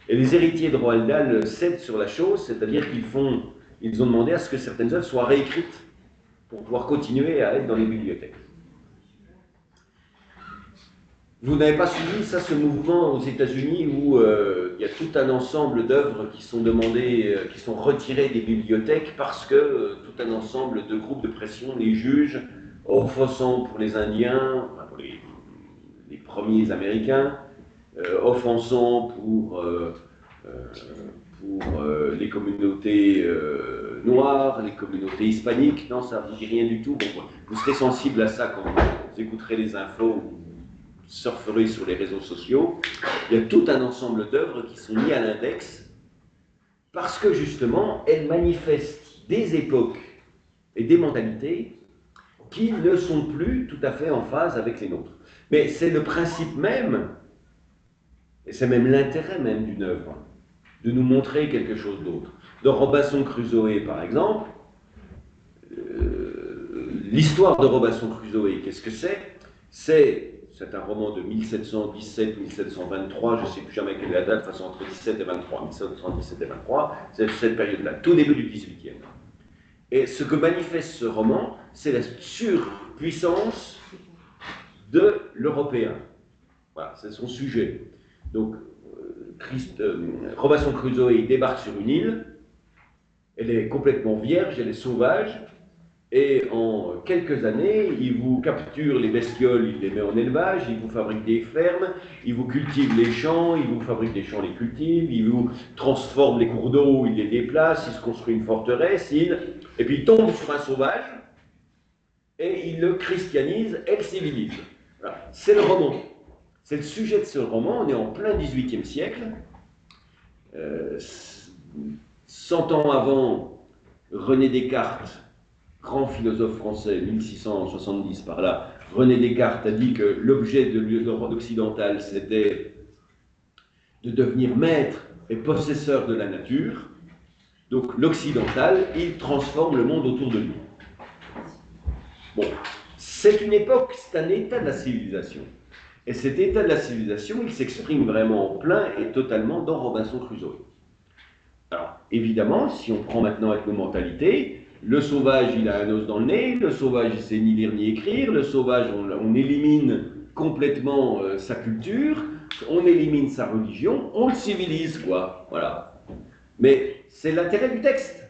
Et les héritiers de Roald Dahl cèdent sur la chose, c'est-à-dire ils ont demandé à ce que certaines œuvres soient réécrites pour pouvoir continuer à être dans les bibliothèques. Vous n'avez pas suivi ça, ce mouvement aux États-Unis où il y a tout un ensemble d'œuvres qui sont demandées, qui sont retirées des bibliothèques parce que tout un ensemble de groupes de pression les jugent offensants pour les Indiens, enfin pour les premiers Américains, offensants pour les communautés noires, les communautés hispaniques. Non, ça ne vous dit rien du tout. Bon, vous serez sensible à ça quand vous écouterez les infos, vous surferez sur les réseaux sociaux. Il y a tout un ensemble d'œuvres qui sont mis à l'index parce que justement, elles manifestent des époques et des mentalités qui ne sont plus tout à fait en phase avec les nôtres. Mais c'est le principe même, et c'est même l'intérêt même d'une œuvre, de nous montrer quelque chose d'autre. Dans Robinson Crusoe, par exemple, l'histoire de Robinson Crusoe, qu'est-ce que c'est? C'est un roman de 1717-1723, je ne sais plus jamais quelle est la date, de toute façon entre 17 et 23, 1717 et 23, c'est cette période-là, tout début du 18e. Et ce que manifeste ce roman, c'est la surpuissance de l'Européen. Voilà, c'est son sujet. Donc, Robinson Crusoe débarque sur une île, elle est complètement vierge, elle est sauvage, et en quelques années, il vous capture les bestioles, il les met en élevage, il vous fabrique des fermes, il vous cultive les champs, il vous fabrique des champs, les cultive, il vous transforme les cours d'eau, il les déplace, il se construit une forteresse, et puis il tombe sur un sauvage, et il le christianise et le civilise. Voilà. C'est le roman. C'est le sujet de ce roman, on est en plein XVIIIe siècle. 100 ans avant, René Descartes, grand philosophe français, 1670 par là, René Descartes a dit que l'objet de l'Europe occidentale, c'était de devenir maître et possesseur de la nature. Donc l'occidental, il transforme le monde autour de lui. Bon, c'est une époque, c'est un état de la civilisation. Et cet état de la civilisation, il s'exprime vraiment en plein et totalement dans Robinson Crusoe. Alors, évidemment, si on prend maintenant avec nos mentalités, le sauvage, il a un os dans le nez, le sauvage, il sait ni lire ni écrire, le sauvage, on élimine complètement sa culture, on élimine sa religion, on le civilise, quoi. Voilà. Mais c'est l'intérêt du texte,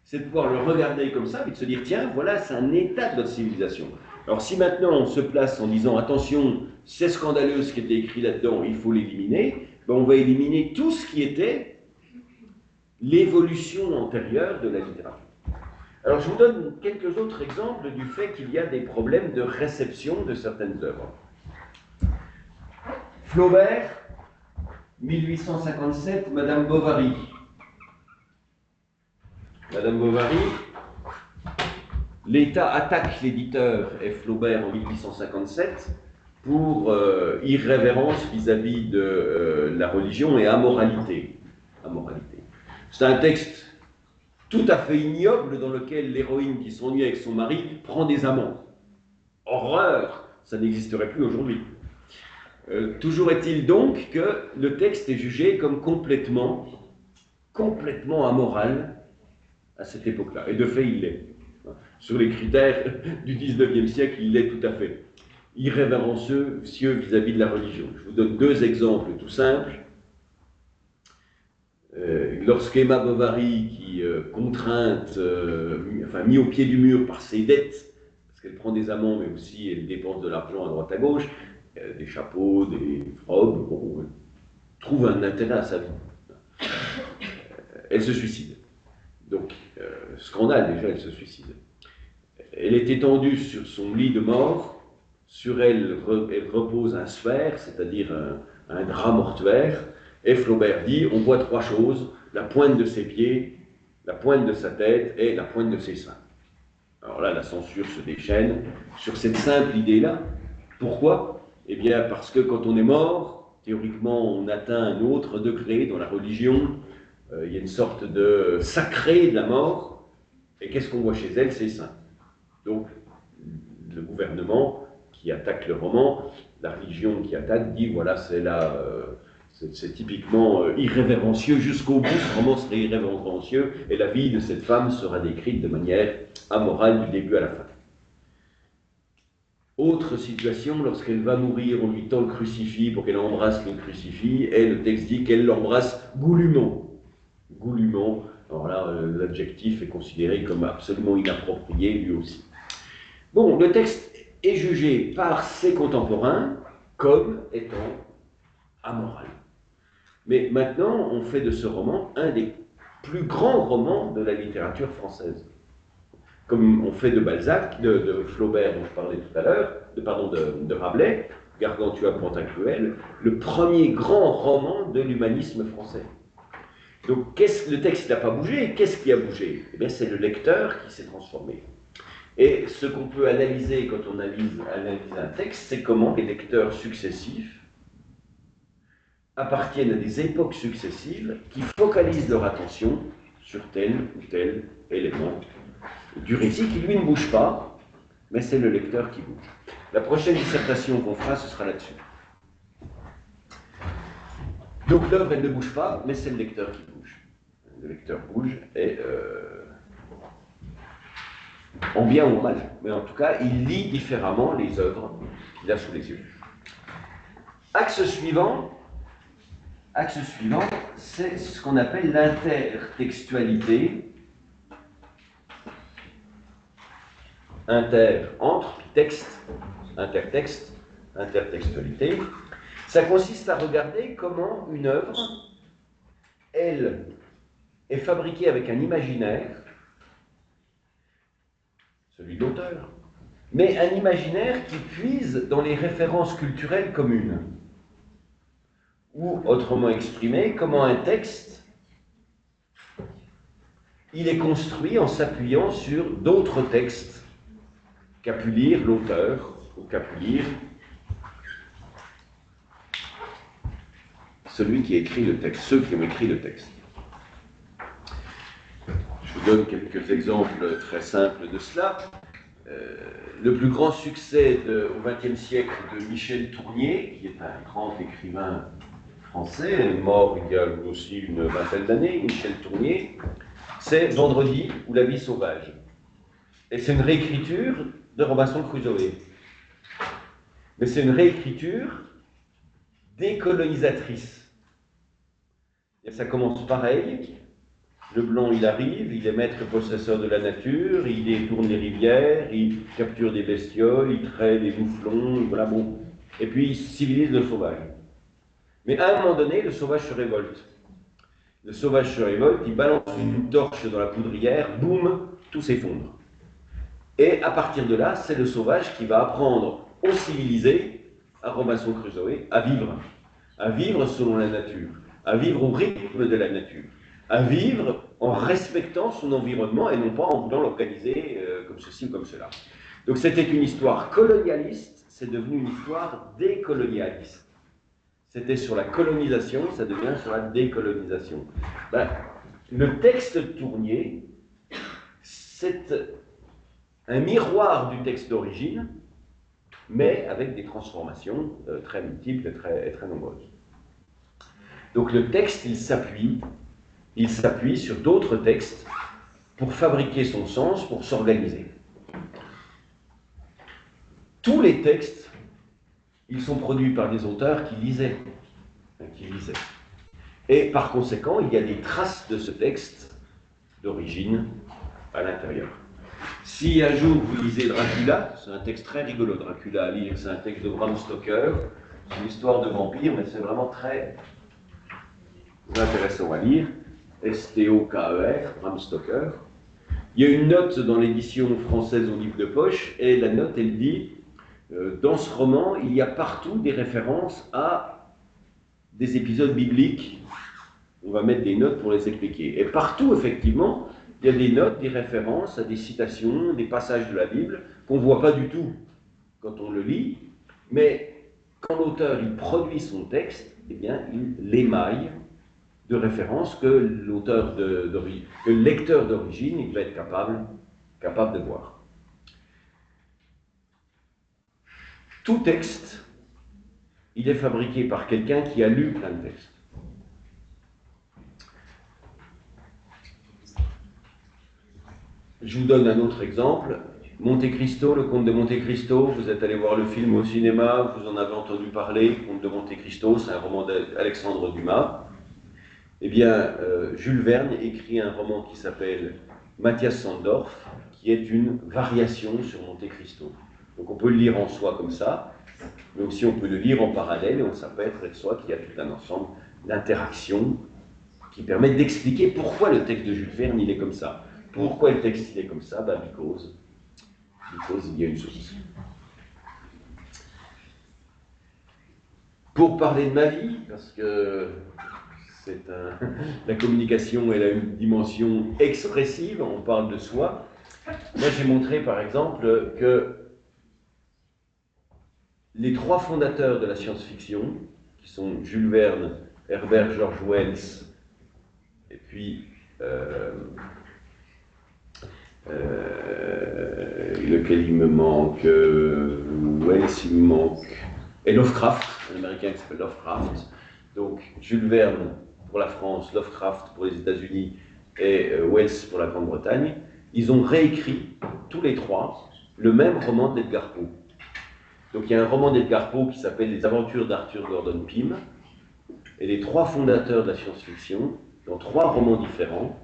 c'est de pouvoir le regarder comme ça et de se dire, tiens, voilà, c'est un état de notre civilisation. Alors si maintenant on se place en disant, attention, c'est scandaleux ce qui était écrit là-dedans, il faut l'éliminer, ben on va éliminer tout ce qui était l'évolution antérieure de la littérature. Alors je vous donne quelques autres exemples du fait qu'il y a des problèmes de réception de certaines œuvres. Flaubert, 1857, Madame Bovary. Madame Bovary, l'État attaque l'éditeur et Flaubert en 1857 pour irrévérence vis-à-vis de la religion et amoralité. C'est un texte tout à fait ignoble dans lequel l'héroïne qui s'ennuie avec son mari prend des amants. Horreur, ça n'existerait plus aujourd'hui. Toujours est-il donc que le texte est jugé comme complètement amoral à cette époque-là. Et de fait, il l'est. Sur les critères du 19e siècle, il l'est tout à fait. Irrévérencieux vis-à-vis de la religion. Je vous donne deux exemples tout simples. Lorsqu'Emma Bovary, qui contrainte, mis au pied du mur par ses dettes, parce qu'elle prend des amants, mais aussi elle dépense de l'argent à droite à gauche, des chapeaux, des robes, bon, elle trouve un intérêt à sa vie. Elle se suicide. Donc, scandale déjà, elle se suicide. Elle est étendue sur son lit de mort, sur elle, elle repose un sphère, c'est-à-dire un drap mortuaire, et Flaubert dit, on voit trois choses, la pointe de ses pieds, la pointe de sa tête et la pointe de ses seins. Alors là, la censure se déchaîne sur cette simple idée-là. Pourquoi? Eh bien, parce que quand on est mort, théoriquement, on atteint un autre degré dans la religion, il y a une sorte de sacré de la mort, et qu'est-ce qu'on voit chez elle? Ses seins. Donc, le gouvernement qui attaque le roman, la religion qui attaque, dit voilà, c'est là, c'est typiquement irrévérencieux jusqu'au bout, ce roman serait irrévérencieux, et la vie de cette femme sera décrite de manière amorale du début à la fin. Autre situation, lorsqu'elle va mourir, on lui tend le crucifix pour qu'elle embrasse le crucifix, et le texte dit qu'elle l'embrasse goulûment. Goulûment, alors là, l'adjectif est considéré comme absolument inapproprié, lui aussi. Bon, le texte est jugé par ses contemporains comme étant amoral. Mais maintenant, on fait de ce roman un des plus grands romans de la littérature française. Comme on fait de Balzac, de Flaubert dont je parlais tout à l'heure, de Rabelais, Gargantua Pantagruel, le premier grand roman de l'humanisme français. Donc le texte n'a pas bougé, qu'est-ce qui a bougé? Eh bien, c'est le lecteur qui s'est transformé. Et ce qu'on peut analyser quand on analyse un texte, c'est comment les lecteurs successifs appartiennent à des époques successives qui focalisent leur attention sur tel ou tel élément du récit qui, lui, ne bouge pas, mais c'est le lecteur qui bouge. La prochaine dissertation qu'on fera, ce sera là-dessus. Donc l'œuvre, elle ne bouge pas, mais c'est le lecteur qui bouge. Le lecteur bouge et, en bien ou en mal, mais en tout cas, il lit différemment les œuvres qu'il a sous les yeux. Axe suivant, c'est ce qu'on appelle l'intertextualité. Entre texte, intertexte, intertextualité. Ça consiste à regarder comment une œuvre, elle, est fabriquée avec un imaginaire, celui de l'auteur, mais un imaginaire qui puise dans les références culturelles communes. Ou, autrement exprimé, comment un texte, il est construit en s'appuyant sur d'autres textes qu'a pu lire l'auteur, ou qu'a pu lire celui qui écrit le texte, ceux qui ont écrit le texte. Je vous donne quelques exemples très simples de cela. Le plus grand succès au XXe siècle de Michel Tournier, qui est un grand écrivain français, mort il y a aussi une vingtaine d'années, Michel Tournier, c'est Vendredi ou La vie sauvage. Et c'est une réécriture de Robinson Crusoe. Mais c'est une réécriture décolonisatrice. Et ça commence pareil. Le blanc, il arrive, il est maître possesseur de la nature, il détourne les rivières, il capture des bestioles, il traite des mouflons, voilà, bon. Et puis il civilise le sauvage. Mais à un moment donné, le sauvage se révolte. Le sauvage se révolte, il balance une torche dans la poudrière, boum, tout s'effondre. Et à partir de là, c'est le sauvage qui va apprendre aux civilisés, à Robinson Crusoe, à vivre selon la nature, à vivre au rythme de la nature, à vivre en respectant son environnement et non pas en voulant l'organiser comme ceci ou comme cela. Donc c'était une histoire colonialiste, c'est devenu une histoire décolonialiste. C'était sur la colonisation, ça devient sur la décolonisation. Ben, le texte Tournier, c'est un miroir du texte d'origine, mais avec des transformations très multiples et très nombreuses. Donc le texte, il s'appuie sur d'autres textes pour fabriquer son sens, pour s'organiser. Tous les textes, ils sont produits par des auteurs qui lisaient. Et par conséquent, il y a des traces de ce texte d'origine à l'intérieur. Si un jour vous lisez Dracula, c'est un texte très rigolo, Dracula à lire, c'est un texte de Bram Stoker, c'est une histoire de vampire, mais c'est vraiment très intéressant à lire. S-T-O-K-E-R, Bram Stoker. Il y a une note dans l'édition française au livre de poche, et la note, elle dit dans ce roman, il y a partout des références à des épisodes bibliques. On va mettre des notes pour les expliquer. Et partout, effectivement, il y a des notes, des références à des citations, des passages de la Bible qu'on ne voit pas du tout quand on le lit, mais quand l'auteur il produit son texte, eh bien, il l'émaille de références que le lecteur d'origine il va être capable de voir. Tout texte, il est fabriqué par quelqu'un qui a lu plein de textes. Je vous donne un autre exemple. Monte Cristo, le comte de Monte Cristo, vous êtes allé voir le film au cinéma, vous en avez entendu parler, comte de Monte Cristo, c'est un roman d'Alexandre Dumas. Eh bien, Jules Verne écrit un roman qui s'appelle Matthias Sandorf, qui est une variation sur Monte Cristo. Donc on peut le lire en soi comme ça, mais aussi on peut le lire en parallèle, et on s'aperçoit de soi qu'il y a tout un ensemble d'interactions qui permettent d'expliquer pourquoi le texte de Jules Verne il est comme ça. Pourquoi le texte il est comme ça? Because il y a une source. Pour parler de ma vie, parce que La communication, elle a une dimension expressive, on parle de soi. Moi, j'ai montré, par exemple, que les trois fondateurs de la science-fiction, qui sont Jules Verne, Herbert George Wells, et puis lequel il me manque, Wells il me manque, et Lovecraft, un américain qui s'appelle Lovecraft. Donc Jules Verne pour la France, Lovecraft pour les États-Unis et Wells pour la Grande-Bretagne, ils ont réécrit tous les trois le même roman d'Edgar Poe. Donc il y a un roman d'Edgar Poe qui s'appelle Les Aventures d'Arthur Gordon Pym, et les trois fondateurs de la science-fiction, dans trois romans différents,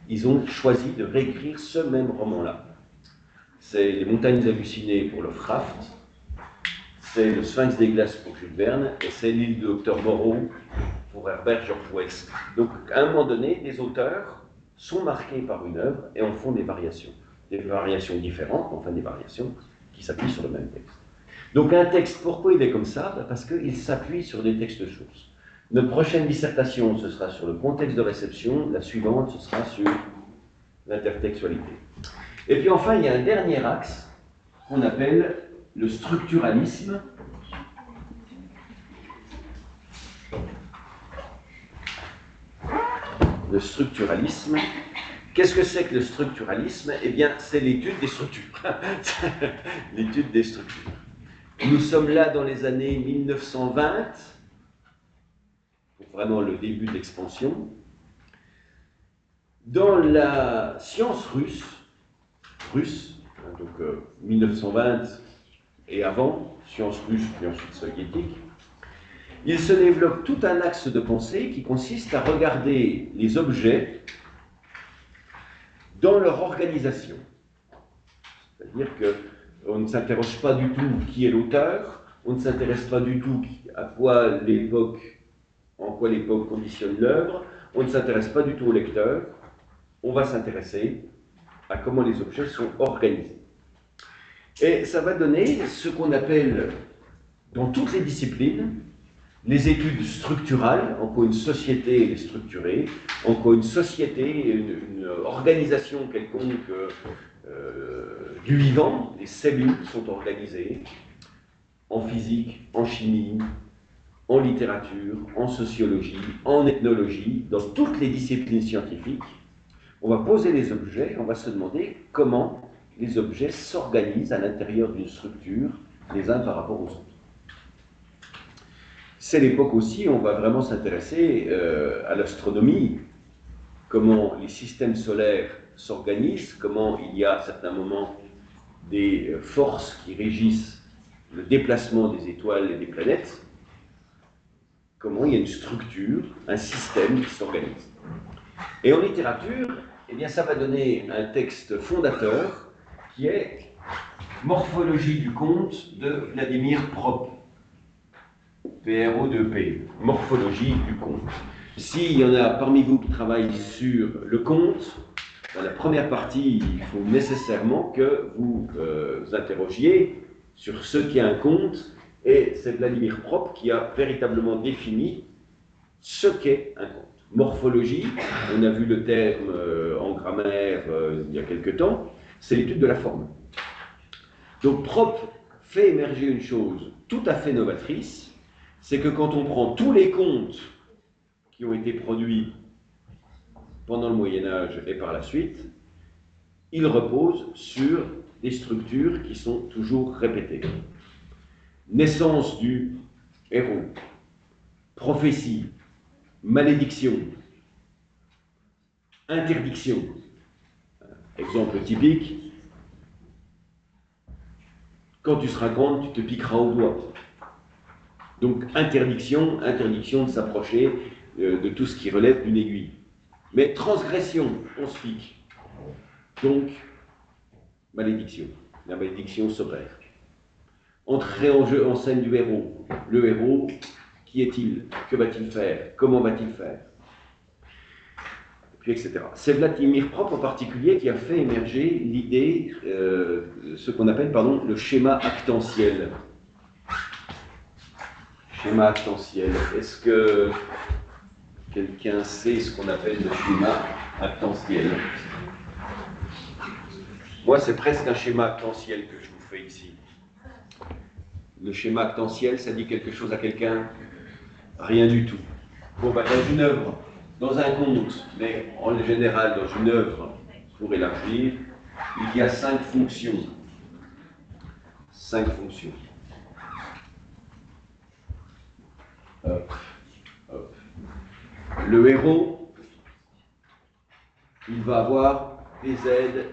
ils ont choisi de réécrire ce même roman-là. C'est Les Montagnes hallucinées pour Lovecraft, c'est Le Sphinx des glaces pour Jules Verne, et c'est L'île de Dr Moreau pour Herbert George Wells. Donc à un moment donné, les auteurs sont marqués par une œuvre et en font des variations différentes, enfin des variations qui s'appuient sur le même texte. Donc un texte, pourquoi il est comme ça? Parce qu'il s'appuie sur des textes sources. Notre prochaine dissertation, ce sera sur le contexte de réception, la suivante, ce sera sur l'intertextualité. Et puis enfin, il y a un dernier axe qu'on appelle le structuralisme. Le structuralisme. Qu'est-ce que c'est que le structuralisme? Eh bien, c'est l'étude des structures. L'étude des structures. Nous sommes là dans les années 1920, vraiment le début de l'expansion. Dans la science russe, donc 1920 et avant, science russe puis ensuite soviétique, il se développe tout un axe de pensée qui consiste à regarder les objets dans leur organisation. C'est-à-dire qu'on ne s'interroge pas du tout qui est l'auteur, on ne s'intéresse pas du tout en quoi l'époque conditionne l'œuvre, on ne s'intéresse pas du tout au lecteur, on va s'intéresser à comment les objets sont organisés. Et ça va donner ce qu'on appelle, dans toutes les disciplines, les études structurales, en quoi une société est structurée, en quoi une société, une organisation quelconque du vivant, les cellules sont organisées, en physique, en chimie, en littérature, en sociologie, en ethnologie, dans toutes les disciplines scientifiques. On va poser les objets, on va se demander comment les objets s'organisent à l'intérieur d'une structure, les uns par rapport aux autres. C'est l'époque aussi où on va vraiment s'intéresser à l'astronomie, comment les systèmes solaires s'organisent, comment il y a à certains moments des forces qui régissent le déplacement des étoiles et des planètes, comment il y a une structure, un système qui s'organise. Et en littérature, eh bien, ça va donner un texte fondateur qui est Morphologie du conte de Vladimir Prop. PRO2P, Morphologie du conte. S'il y en a parmi vous qui travaillent sur le conte, dans la première partie, il faut nécessairement que vous vous interrogiez sur ce qu'est un conte, et c'est Vladimir Prop qui a véritablement défini ce qu'est un conte. Morphologie, on a vu le terme en grammaire il y a quelque temps, c'est l'étude de la forme. Donc Prop fait émerger une chose tout à fait novatrice, c'est que quand on prend tous les contes qui ont été produits pendant le Moyen-Âge et par la suite, ils reposent sur des structures qui sont toujours répétées. Naissance du héros, prophétie, malédiction, interdiction. Exemple typique, quand tu seras grande, tu te piqueras au doigt. Donc interdiction de s'approcher de tout ce qui relève d'une aiguille. Mais transgression, on se pique. Donc, malédiction. La malédiction s'opère. Entrée en scène du héros. Le héros, qui est-il? Que va-t-il faire? Comment va-t-il faire? Puis etc. C'est Vladimir Prop en particulier qui a fait émerger l'idée, ce qu'on appelle, le schéma actantiel. Schéma actantiel. Est-ce que quelqu'un sait ce qu'on appelle le schéma actantiel? Moi, c'est presque un schéma actantiel que je vous fais ici. Le schéma actantiel, ça dit quelque chose à quelqu'un? Rien du tout. Bon, ben, dans une œuvre, dans un conte, mais en général dans une œuvre, pour élargir, il y a 5 fonctions. 5 fonctions. Hop, hop. Le héros, il va avoir des aides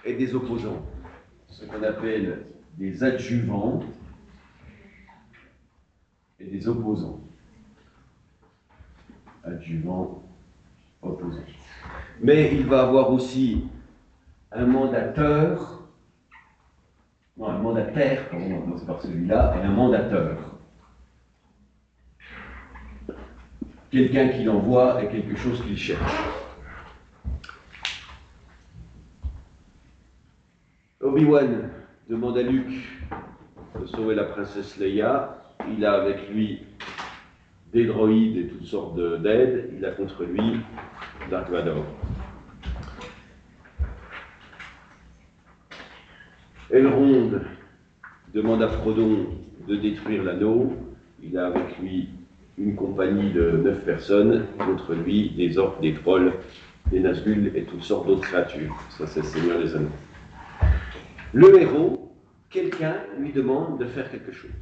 et des opposants, ce qu'on appelle des adjuvants et des opposants. Adjuvants, opposants. Mais il va avoir aussi un mandateur, non, un mandataire, pardon, on commence par celui-là, et un mandateur. Quelqu'un qui l'envoie et quelque chose qu'il cherche. Obi-Wan demande à Luke de sauver la princesse Leia. Il a avec lui des droïdes et toutes sortes d'aides. Il a contre lui Dark Vador. Elrond demande à Frodon de détruire l'anneau. Il a avec lui une compagnie de 9 personnes, contre lui des orques, des trolls, des Nazgûl et toutes sortes d'autres créatures. Ça, c'est le Seigneur des Anneaux. Le héros, quelqu'un lui demande de faire quelque chose.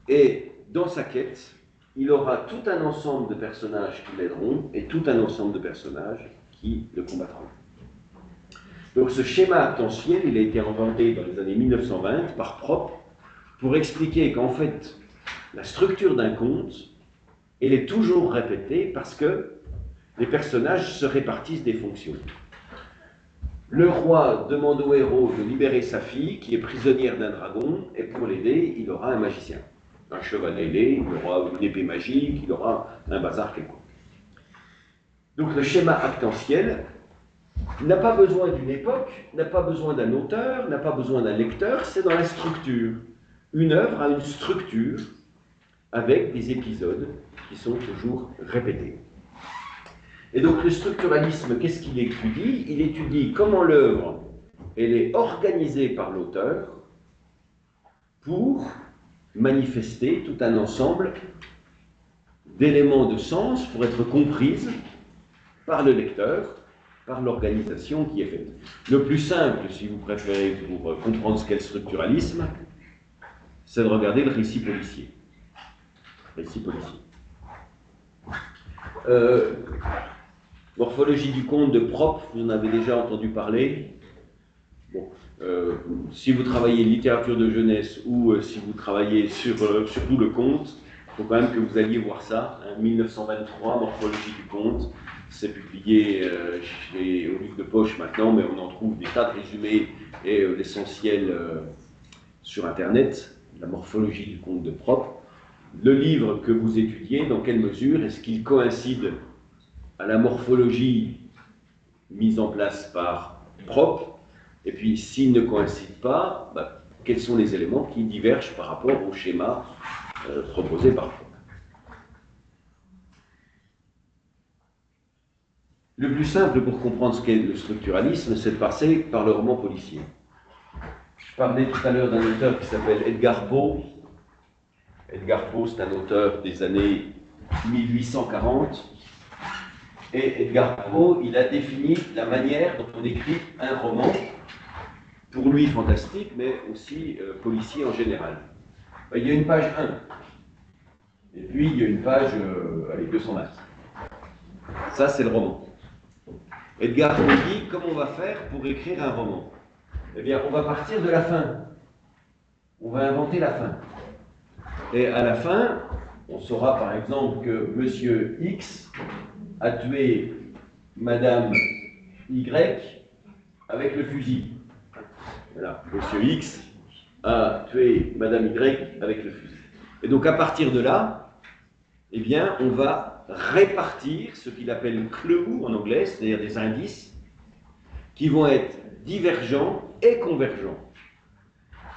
Et dans sa quête, il aura tout un ensemble de personnages qui l'aideront et tout un ensemble de personnages qui le combattront. Donc ce schéma actantiel, il a été inventé dans les années 1920 par Propp pour expliquer qu'en fait, la structure d'un conte, elle est toujours répétée parce que les personnages se répartissent des fonctions. Le roi demande au héros de libérer sa fille, qui est prisonnière d'un dragon, et pour l'aider, il aura un magicien. Un cheval ailé, il aura une épée magique, il aura un bazar quelconque. Donc le schéma actantiel n'a pas besoin d'une époque, n'a pas besoin d'un auteur, n'a pas besoin d'un lecteur, c'est dans la structure. Une œuvre a une structure avec des épisodes qui sont toujours répétés. Et donc le structuralisme, qu'est-ce qu'il étudie? Il étudie comment l'œuvre elle est organisée par l'auteur pour manifester tout un ensemble d'éléments de sens pour être comprises par le lecteur, par l'organisation qui est faite. Le plus simple, si vous préférez, pour comprendre ce qu'est le structuralisme, c'est de regarder le récit policier. Récit policier. Morphologie du conte de Propp, vous en avez déjà entendu parler. Bon, si vous travaillez littérature de jeunesse ou si vous travaillez surtout le conte, il faut quand même que vous alliez voir ça. 1923, Morphologie du conte, c'est publié au livre de poche maintenant, mais on en trouve des tas de résumés et l'essentiel sur Internet, la morphologie du conte de Propp. Le livre que vous étudiez, dans quelle mesure est-ce qu'il coïncide à la morphologie mise en place par Propp, et puis s'il ne coïncide pas, quels sont les éléments qui divergent par rapport au schéma proposé par Propp. Le plus simple pour comprendre ce qu'est le structuralisme, c'est de passer par le roman policier. Je parlais tout à l'heure d'un auteur qui s'appelle Edgar Poe. Edgar Poe, c'est un auteur des années 1840. Et Edgar Poe, il a défini la manière dont on écrit un roman, pour lui fantastique, mais aussi policier en général. Il y a une page 1, et puis il y a une page avec 200 maths. Ça, c'est le roman. Edgar Poe dit comment on va faire pour écrire un roman. Eh bien, on va partir de la fin. On va inventer la fin. Et à la fin, on saura par exemple que Monsieur X a tué Madame Y avec le fusil. Voilà, Monsieur X a tué Madame Y avec le fusil. Et donc à partir de là, eh bien, on va répartir ce qu'il appelle clues en anglais, c'est-à-dire des indices, qui vont être divergents et convergents.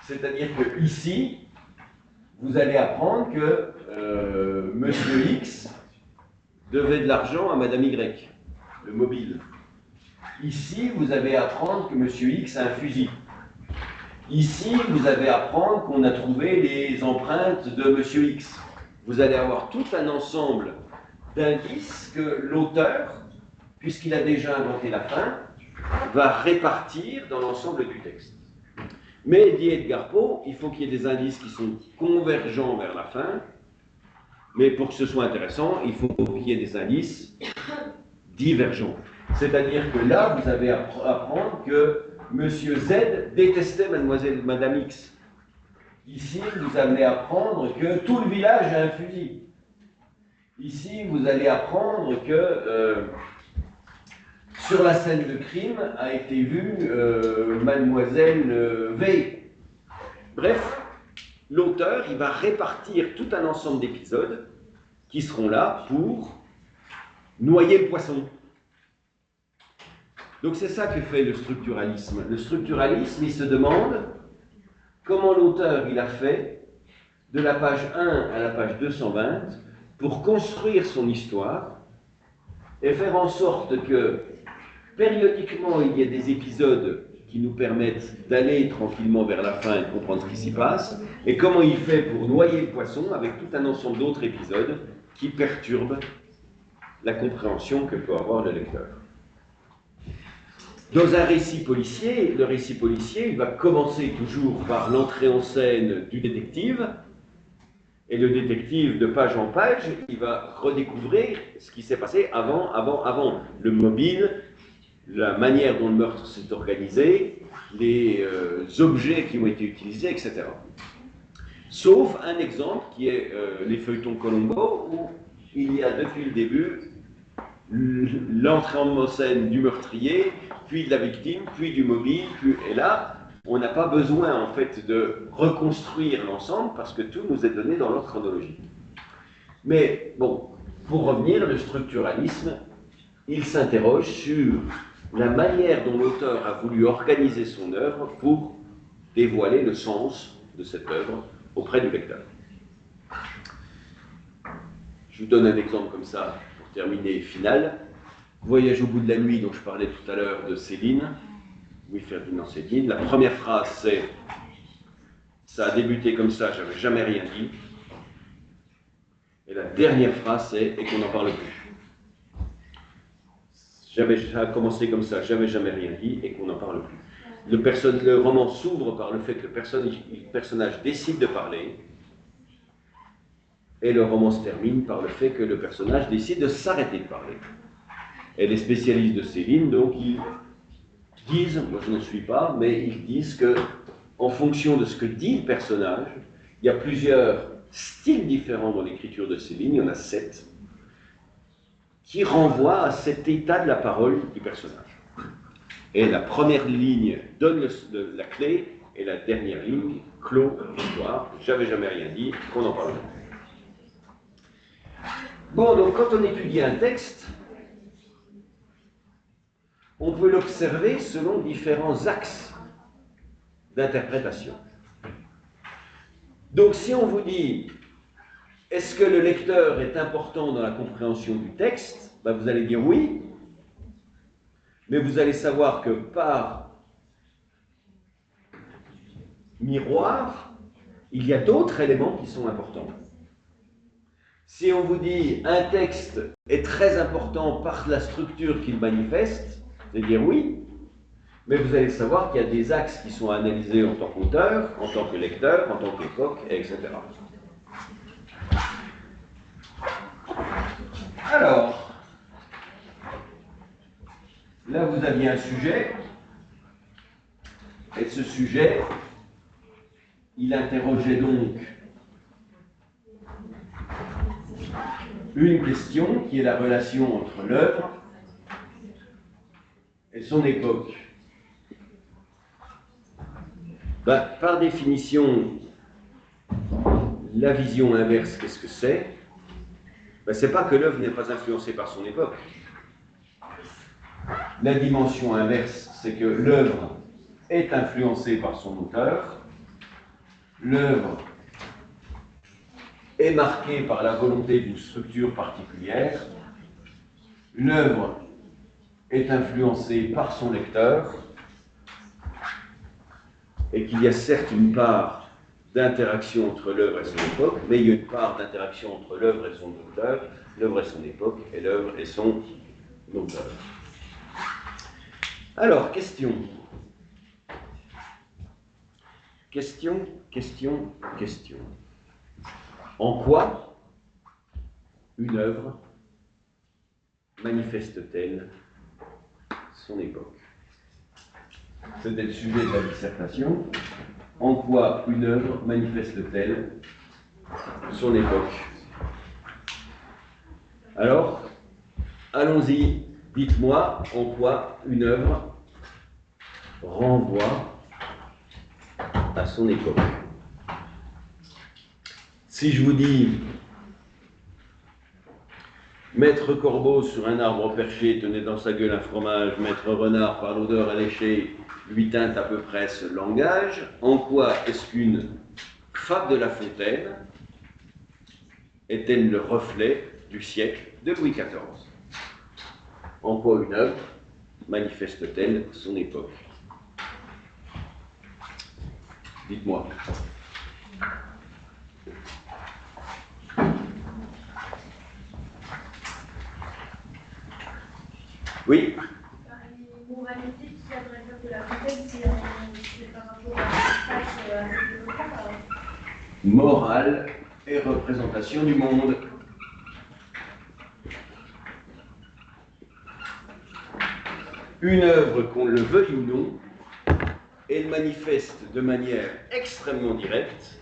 C'est-à-dire que ici, vous allez apprendre que Monsieur X devait de l'argent à Madame Y, le mobile. Ici, vous avez à apprendre que Monsieur X a un fusil. Ici, vous avez à apprendre qu'on a trouvé les empreintes de Monsieur X. Vous allez avoir tout un ensemble d'indices que l'auteur, puisqu'il a déjà inventé la fin, va répartir dans l'ensemble du texte. Mais, dit Edgar Poe, il faut qu'il y ait des indices qui sont convergents vers la fin, mais pour que ce soit intéressant, il faut qu'il y ait des indices divergents. C'est-à-dire que là, vous avez à apprendre que Monsieur Z détestait Madame X. Ici, vous allez apprendre que tout le village a un fusil. Ici, vous allez apprendre que sur la scène de crime a été vue Mademoiselle V. Bref, l'auteur, il va répartir tout un ensemble d'épisodes qui seront là pour noyer le poisson. Donc c'est ça que fait le structuralisme. Le structuralisme, il se demande comment l'auteur il a fait de la page 1 à la page 220 pour construire son histoire et faire en sorte que périodiquement il y ait des épisodes qui nous permettent d'aller tranquillement vers la fin et de comprendre ce qui s'y passe, et comment il fait pour noyer le poisson avec tout un ensemble d'autres épisodes qui perturbent la compréhension que peut avoir le lecteur. Dans un récit policier, le récit policier, il va commencer toujours par l'entrée en scène du détective, et le détective, de page en page, il va redécouvrir ce qui s'est passé avant, le mobile, la manière dont le meurtre s'est organisé, les objets qui ont été utilisés, etc. Sauf un exemple qui est les feuilletons Colombo, où il y a depuis le début l'entrée en scène du meurtrier, puis de la victime, puis du mobile, et là, on n'a pas besoin en fait de reconstruire l'ensemble parce que tout nous est donné dans l'ordre chronologique. Mais bon, pour revenir, le structuralisme, il s'interroge sur la manière dont l'auteur a voulu organiser son œuvre pour dévoiler le sens de cette œuvre auprès du lecteur. Je vous donne un exemple comme ça pour terminer final. Voyage au bout de la nuit dont je parlais tout à l'heure de Céline, Louis-Ferdinand Céline. La première phrase c'est « ça a débuté comme ça, j'avais jamais rien dit ». Et la dernière phrase c'est « et qu'on n'en parle plus ». Ça a commencé comme ça, j'avais jamais rien dit et qu'on n'en parle plus. Le roman s'ouvre par le fait que le personnage décide de parler, et le roman se termine par le fait que le personnage décide de s'arrêter de parler. Et les spécialistes de Céline, donc, ils disent, moi je n'en suis pas, mais ils disent que, en fonction de ce que dit le personnage, il y a plusieurs styles différents dans l'écriture de Céline, il y en a 7, qui renvoient à cet état de la parole du personnage. Et la première ligne donne la clé, et la dernière ligne clôt l'histoire. J'avais jamais rien dit, qu'on en parle. Bon, donc quand on étudie un texte, on peut l'observer selon différents axes d'interprétation. Donc si on vous dit, est-ce que le lecteur est important dans la compréhension du texte, ben vous allez dire oui, mais vous allez savoir que par miroir, il y a d'autres éléments qui sont importants. Si on vous dit un texte est très important par la structure qu'il manifeste, vous allez dire oui, mais vous allez savoir qu'il y a des axes qui sont analysés en tant qu'auteur, en tant que lecteur, en tant qu'époque, etc. Alors, là vous aviez un sujet, et ce sujet, il interrogeait donc une question qui est la relation entre l'œuvre et son époque. Ben, par définition, la vision inverse, qu'est-ce que c'est? Ben, c'est pas que l'œuvre n'est pas influencée par son époque. La dimension inverse, c'est que l'œuvre est influencée par son auteur, l'œuvre est marquée par la volonté d'une structure particulière, l'œuvre est influencée par son lecteur et qu'il y a certes une part d'interaction entre l'œuvre et son époque, mais il y a une part d'interaction entre l'œuvre et son auteur, l'œuvre et son époque, et l'œuvre et son auteur. Alors, question. Question. En quoi une œuvre manifeste-t-elle son époque? C'était le sujet de la dissertation. En quoi une œuvre manifeste-t-elle son époque? Alors, allons-y. Dites-moi en quoi une œuvre renvoie à son époque. Si je vous dis Maître Corbeau sur un arbre perché tenait dans sa gueule un fromage, Maître Renard par l'odeur alléchée lui tint à peu près ce langage, en quoi est-ce qu'une fable de La Fontaine est-elle le reflet du siècle de Louis XIV? En quoi une œuvre manifeste-t-elle son époque? Dites-moi. Oui.
Les moralités qui s'adressent de La Fontaine, c'est par rapport à ce qui
Morale et représentation du monde. Une œuvre, qu'on le veuille ou non, elle manifeste de manière extrêmement directe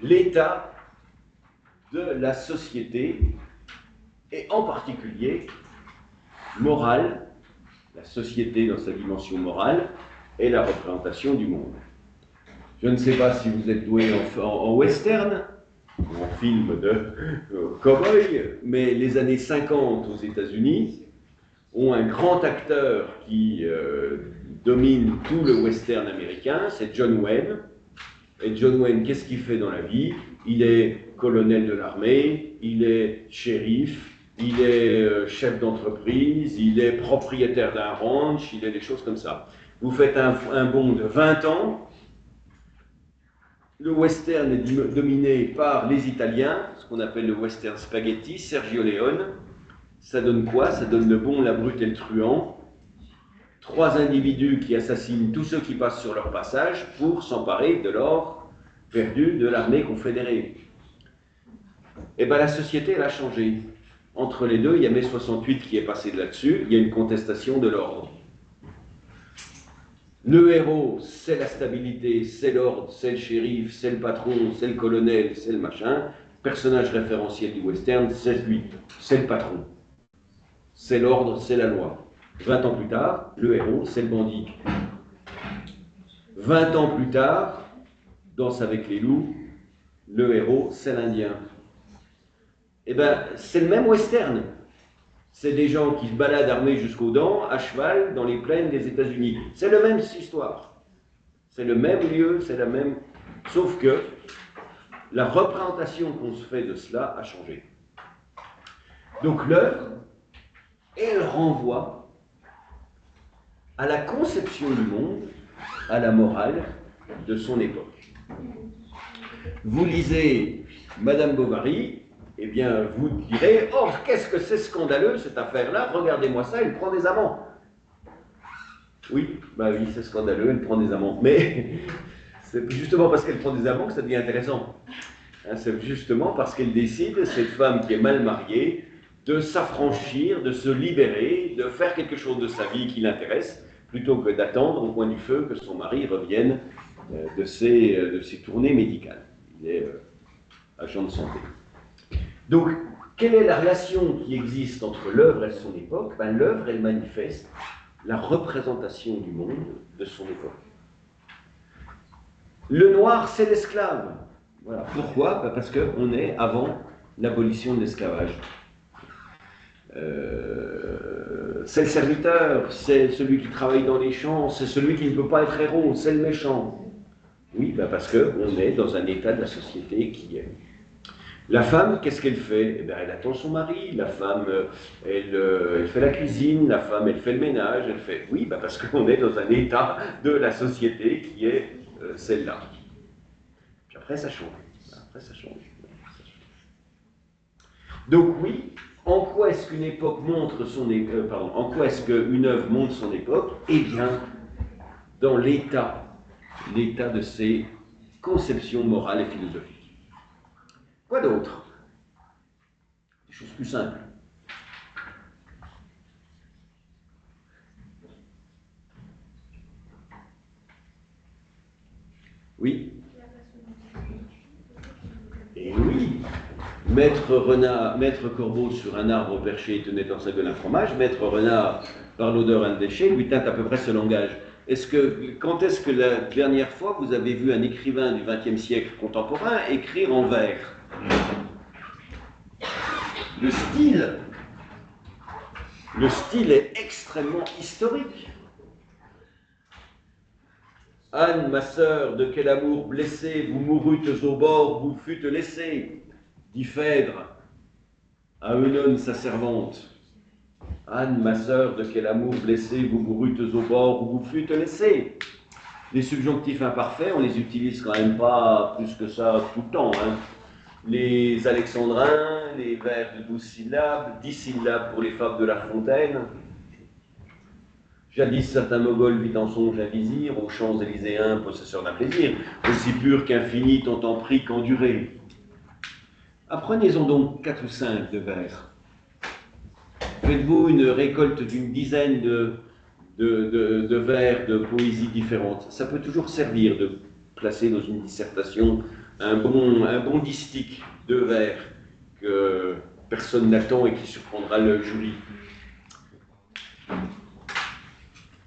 l'état de la société et en particulier morale, la société dans sa dimension morale et la représentation du monde. Je ne sais pas si vous êtes doué en western, ou en film de cow-boy, mais les années 50 aux États-Unis ont un grand acteur qui domine tout le western américain, c'est John Wayne. Et John Wayne, qu'est-ce qu'il fait dans la vie? Il est colonel de l'armée, il est shérif, il est chef d'entreprise, il est propriétaire d'un ranch, il est des choses comme ça. Vous faites un bond de 20 ans, le western est dominé par les Italiens, ce qu'on appelle le western spaghetti, Sergio Leone. Ça donne quoi? Ça donne le bon, la brute et le truand. 3 individus qui assassinent tous ceux qui passent sur leur passage pour s'emparer de l'or perdu de l'armée confédérée. Eh bien, la société, elle a changé. Entre les deux, il y a mai 68 qui est passé là-dessus, il y a une contestation de l'ordre. Le héros, c'est la stabilité, c'est l'ordre, c'est le shérif, c'est le patron, c'est le colonel, c'est le machin. Personnage référentiel du western, c'est lui, c'est le patron. C'est l'ordre, c'est la loi. 20 ans plus tard, le héros, c'est le bandit. 20 ans plus tard, Danse avec les loups, le héros, c'est l'Indien. Eh bien, c'est le même western. C'est des gens qui se baladent armés jusqu'aux dents, à cheval, dans les plaines des États-Unis. C'est la même histoire. C'est le même lieu, c'est la même... Sauf que la représentation qu'on se fait de cela a changé. Donc l'œuvre, elle renvoie à la conception du monde, à la morale de son époque. Vous lisez Madame Bovary, eh bien, vous direz « Oh, qu'est-ce que c'est scandaleux, cette affaire-là, regardez-moi ça, elle prend des amants. » Oui, bah oui, c'est scandaleux, elle prend des amants. Mais c'est justement parce qu'elle prend des amants que ça devient intéressant. Hein, c'est justement parce qu'elle décide, cette femme qui est mal mariée, de s'affranchir, de se libérer, de faire quelque chose de sa vie qui l'intéresse, plutôt que d'attendre au coin du feu que son mari revienne de ses tournées médicales. Il est agent de santé. Donc, quelle est la relation qui existe entre l'œuvre et son époque? Ben, l'œuvre, elle manifeste la représentation du monde de son époque. Le noir, c'est l'esclave. Voilà. Pourquoi? Ben, parce qu'on est avant l'abolition de l'esclavage. C'est le serviteur, c'est celui qui travaille dans les champs, c'est celui qui ne peut pas être héros, c'est le méchant. Oui, ben parce qu'on est dans un état de la société qui est. La femme, qu'est-ce qu'elle fait? Eh bien, elle attend son mari. La femme, elle fait la cuisine. La femme, elle fait le ménage. Elle fait... Oui, bah parce qu'on est dans un état de la société qui est celle-là. Puis après, ça change. Après, ça change. Donc oui, en quoi est-ce qu'une époque montre son époque, en quoi est-ce qu'une œuvre montre son époque? Eh bien, dans l'état de ses conceptions morales et philosophiques. Quoi d'autre? Des choses plus simples. Oui? Et oui, Maître Corbeau sur un arbre perché tenait dans sa gueule un fromage, Maître Renard, par l'odeur un déchet, lui tinte à peu près ce langage. Quand est-ce que la dernière fois vous avez vu un écrivain du XXe siècle contemporain écrire en vers? Le style est extrêmement historique. Anne, ma sœur, de quel amour blessé, vous mourûtes au bord, vous fûtes laissée, dit Phèdre à Eunone, sa servante. Anne, ma sœur, de quel amour blessé, vous mourûtes au bord, vous fûtes laissée. Les subjonctifs imparfaits, on les utilise quand même pas plus que ça tout le temps. Hein. Les alexandrins, les vers de 12 syllabes, 10 syllabes pour les fables de La Fontaine. Jadis, certains Mogols vit en songe un vizir, aux Champs-Élyséens, possesseur d'un plaisir, aussi pur qu'infini, tant en prix qu'en durée. Apprenez-en donc 4 ou 5 de vers. Faites-vous une récolte d'une dizaine de vers de poésie différentes. Ça peut toujours servir de placer dans une dissertation un bon distique de vers que personne n'attend et qui surprendra le jury.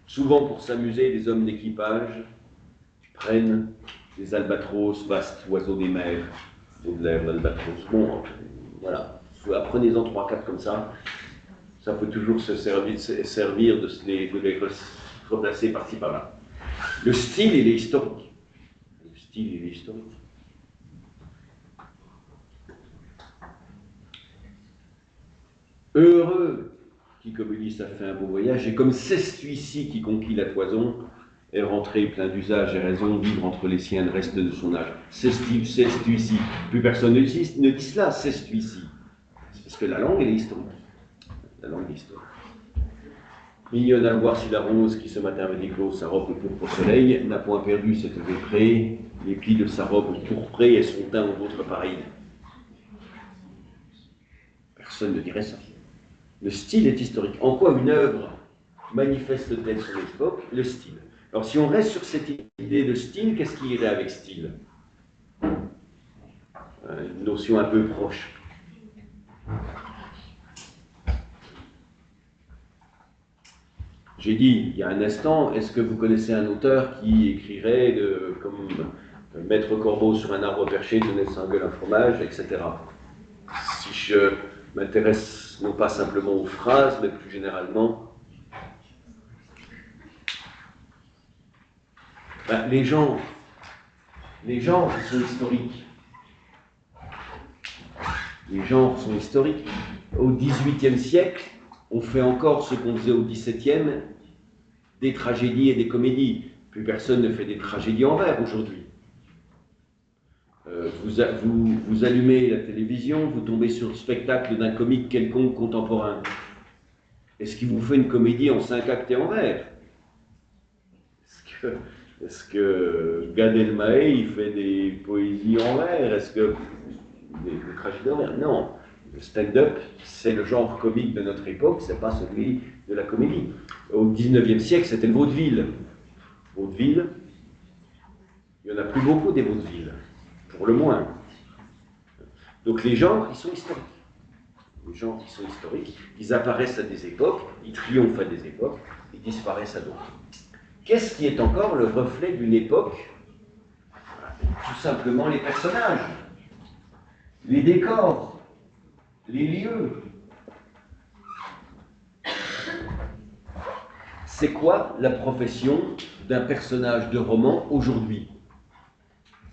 Souvent, pour s'amuser, les hommes d'équipage prennent des albatros, vastes oiseaux des mers, Baudelaire, l'albatros. Bon, voilà, apprenez-en 3-4 comme ça. Ça peut toujours se servir de les replacer par-ci par-là. Le style, il est historique. Le style, il est historique. Heureux qui communiste a fait un beau voyage, et comme celui-ci qui conquit la toison, est rentré plein d'usage et raison, vivre entre les siens le reste de son âge. C'est celui-ci. Plus personne ne dit cela, c'est celui-ci. Parce que la langue, elle est historique. La langue est historique. Mignonne à voir si la rose qui ce matin avait éclos sa robe pourpre au soleil n'a point perdu cette véprée, les plis de sa robe pourprée et son teint aux autres pareils. Personne ne dirait ça. Le style est historique. En quoi une œuvre manifeste-t-elle son époque? Le style. Alors si on reste sur cette idée de style, qu'est-ce qui irait avec style? Une notion un peu proche. J'ai dit il y a un instant, est-ce que vous connaissez un auteur qui écrirait comme Maître Corbeau sur un arbre perché, tenait sa gueule un fromage, etc. Si je m'intéresse non pas simplement aux phrases, mais plus généralement, les genres sont historiques. Les genres sont historiques. Au XVIIIe siècle, on fait encore ce qu'on faisait au XVIIe, des tragédies et des comédies. Plus personne ne fait des tragédies en vers aujourd'hui. Vous allumez la télévision, vous tombez sur le spectacle d'un comique quelconque contemporain. Est-ce qu'il vous fait une comédie en 5 actes et en vers? Est-ce que Gad Elmaleh, il fait des poésies en vers? Est-ce que des tragédies en vers? Non. Le stand-up, c'est le genre comique de notre époque, c'est pas celui de la comédie. Au XIXe siècle, c'était le vaudeville. Vaudeville, il n'y en a plus beaucoup des vaudevilles, pour le moins. Donc les genres, ils sont historiques. Les genres, ils sont historiques, ils apparaissent à des époques, ils triomphent à des époques, ils disparaissent à d'autres. Qu'est-ce qui est encore le reflet d'une époque? Tout simplement les personnages, les décors, les lieux. C'est quoi la profession d'un personnage de roman aujourd'hui?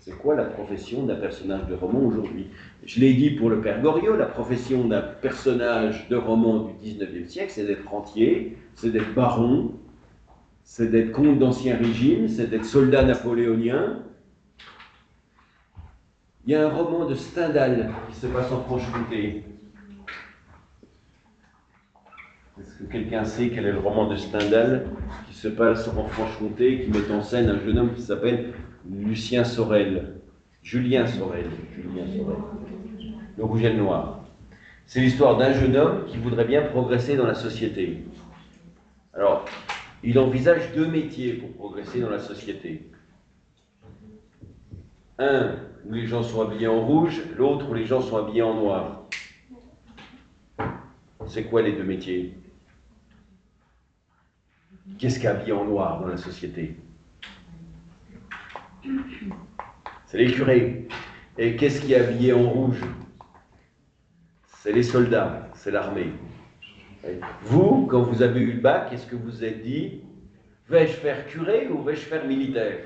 C'est quoi la profession d'un personnage de roman aujourd'hui? Je l'ai dit pour le père Goriot, la profession d'un personnage de roman du 19e siècle, c'est d'être rentier, c'est d'être baron, c'est d'être comte d'Ancien Régime, c'est d'être soldat napoléonien. Il y a un roman de Stendhal qui se passe en Franche-Comté. Est-ce que quelqu'un sait quel est le roman de Stendhal qui se passe en Franche-Comté, qui met en scène un jeune homme qui s'appelle Julien Sorel. Le Rouge et le Noir. C'est l'histoire d'un jeune homme qui voudrait bien progresser dans la société. Alors, il envisage deux métiers pour progresser dans la société. Un où les gens sont habillés en rouge, l'autre où les gens sont habillés en noir. C'est quoi les deux métiers? Qu'est-ce qu'il y a habillé en noir dans la société? C'est les curés. Et qu'est-ce qui est habillé en rouge? C'est les soldats, c'est l'armée. Vous, quand vous avez eu le bac, est-ce que vous vous êtes dit, vais-je faire curé ou vais-je faire militaire?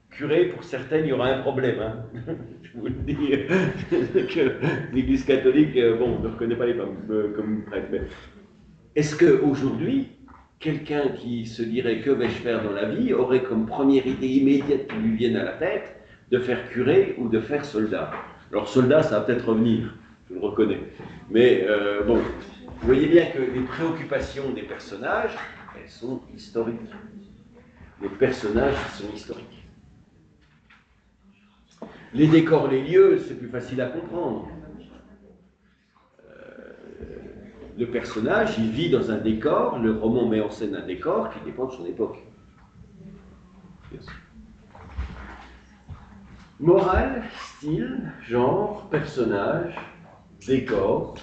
Curé, pour certaines, il y aura un problème. Hein. Je vous le dis, que l'Église catholique, bon, ne reconnaît pas les femmes comme prêtre. Mais est-ce qu'aujourd'hui, quelqu'un qui se dirait que vais-je faire dans la vie aurait comme première idée immédiate qui lui vienne à la tête de faire curé ou de faire soldat? Alors soldat, ça va peut-être revenir, je le reconnais. Mais bon, vous voyez bien que les préoccupations des personnages, elles sont historiques. Les personnages sont historiques. Les décors, les lieux, c'est plus facile à comprendre. Le personnage, il vit dans un décor, le roman met en scène un décor qui dépend de son époque. Morale, style, genre, personnage, décor.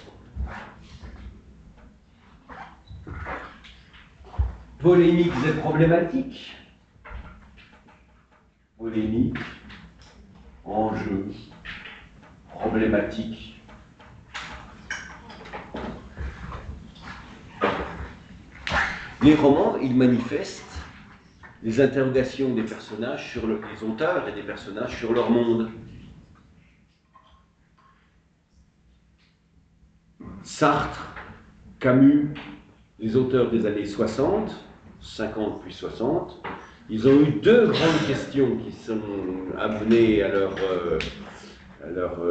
Polémiques et problématiques. Polémique, enjeu, problématique. Les romans, ils manifestent les interrogations des personnages sur les auteurs et des personnages sur leur monde. Sartre, Camus, les auteurs des années 60, 50 puis 60, ils ont eu deux grandes questions qui sont amenées dans leurs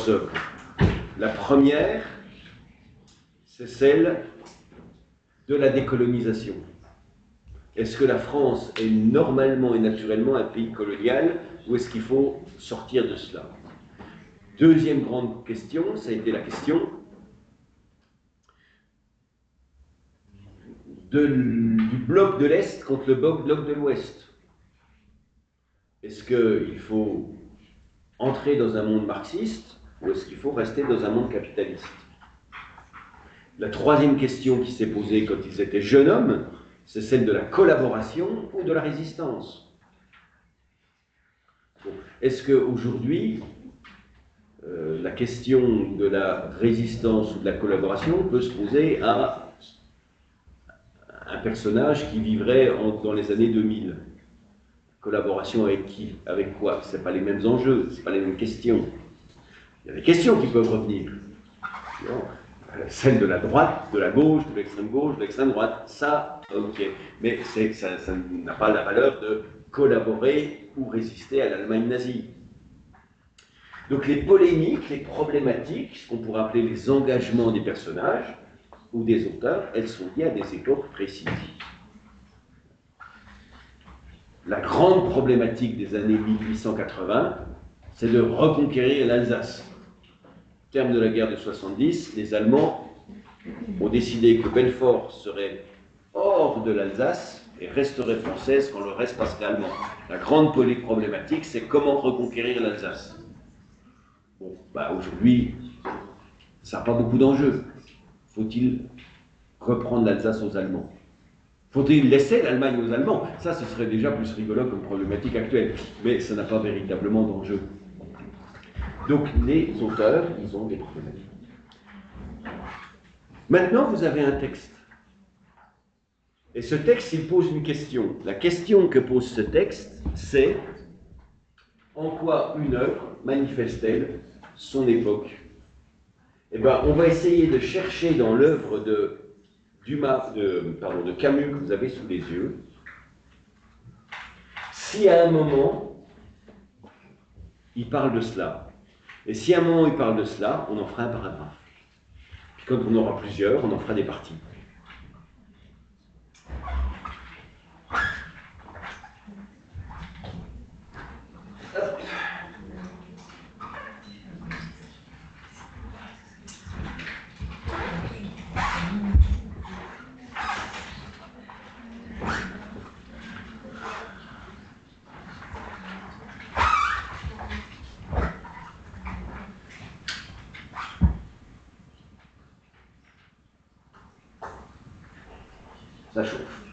œuvres. La première, c'est celle de la décolonisation. Est-ce que la France est normalement et naturellement un pays colonial ou est-ce qu'il faut sortir de cela? Deuxième grande question, ça a été la question du bloc de l'Est contre le bloc de l'Ouest. Est-ce qu'il faut entrer dans un monde marxiste ou est-ce qu'il faut rester dans un monde capitaliste? La troisième question qui s'est posée quand ils étaient jeunes hommes, c'est celle de la collaboration ou de la résistance. Bon. Est-ce qu'aujourd'hui, la question de la résistance ou de la collaboration peut se poser à un personnage qui vivrait dans les années 2000? Collaboration avec qui? Avec quoi? Ce n'est pas les mêmes enjeux, ce n'est pas les mêmes questions. Il y a des questions qui peuvent revenir. Non. Celle de la droite, de la gauche, de l'extrême gauche, de l'extrême droite, ça, ok. Mais ça n'a pas la valeur de collaborer ou résister à l'Allemagne nazie. Donc les polémiques, les problématiques, ce qu'on pourrait appeler les engagements des personnages ou des auteurs, elles sont liées à des époques précises. La grande problématique des années 1880, c'est de reconquérir l'Alsace. Au terme de la guerre de 70, les Allemands ont décidé que Belfort serait hors de l'Alsace et resterait française quand le reste passerait allemand. La grande problématique, c'est comment reconquérir l'Alsace. Bon, aujourd'hui, ça n'a pas beaucoup d'enjeux. Faut-il reprendre l'Alsace aux Allemands? Faut-il laisser l'Allemagne aux Allemands? Ça, ce serait déjà plus rigolo comme problématique actuelle. Mais ça n'a pas véritablement d'enjeu. Donc, les auteurs, ils ont des problématiques. Maintenant, vous avez un texte. Et ce texte, il pose une question. La question que pose ce texte, c'est en quoi une œuvre manifeste-t-elle son époque? Eh bien, on va essayer de chercher dans l'œuvre de Camus que vous avez sous les yeux, si à un moment, il parle de cela. Et si à un moment, il parle de cela, on en fera un paragraphe. Puis quand on aura plusieurs, on en fera des parties. Hop. Ça chauffe.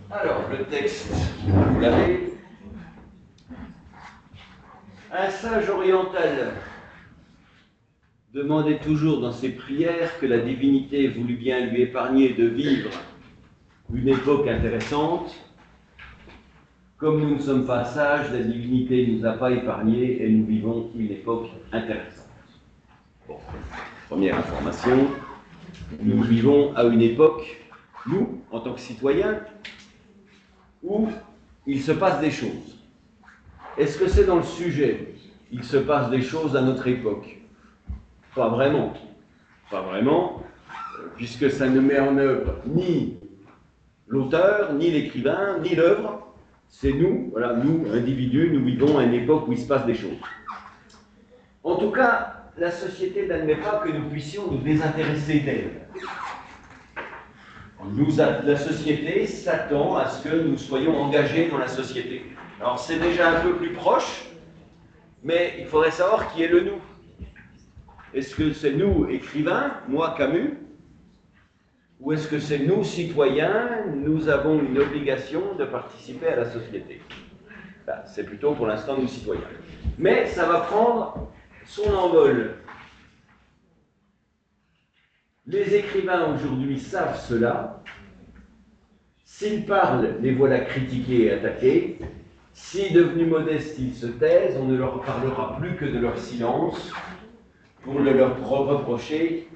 Alors, le texte, vous l'avez. Un sage oriental demandait toujours dans ses prières que la divinité voulût bien lui épargner de vivre une époque intéressante. Comme nous ne sommes pas sages, la divinité ne nous a pas épargnés et nous vivons une époque intéressante. Bon, première information, nous vivons à une époque, nous, en tant que citoyens, où il se passe des choses. Est-ce que c'est dans le sujet? Il se passe des choses à notre époque? Pas vraiment. Pas vraiment, puisque ça ne met en œuvre ni l'auteur, ni l'écrivain, ni l'œuvre. C'est nous, voilà, nous, individus, nous vivons à une époque où il se passe des choses. En tout cas, la société n'admet pas que nous puissions nous désintéresser d'elle. La société s'attend à ce que nous soyons engagés dans la société. Alors c'est déjà un peu plus proche, mais il faudrait savoir qui est le nous. Est-ce que c'est nous, écrivains, moi, Camus, ou est-ce que c'est nous, citoyens, nous avons une obligation de participer à la société? Là, c'est plutôt pour l'instant nous, citoyens. Mais ça va prendre son envol. Les écrivains aujourd'hui savent cela. S'ils parlent, les voilà critiqués et attaqués. Si devenus modestes, ils se taisent, on ne leur parlera plus que de leur silence pour le leur reprocher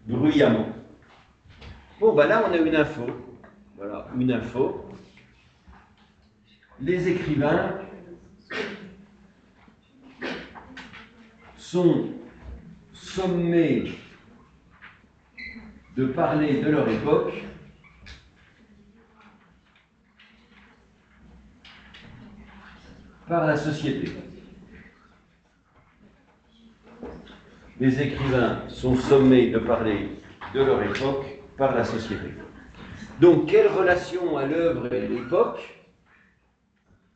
bruyamment. Bon, ben là, on a une info. Voilà, une info. Les écrivains sont sommés de parler de leur époque par la société. Les écrivains sont sommés de parler de leur époque par la société. Donc, quelle relation à l'œuvre et l'époque?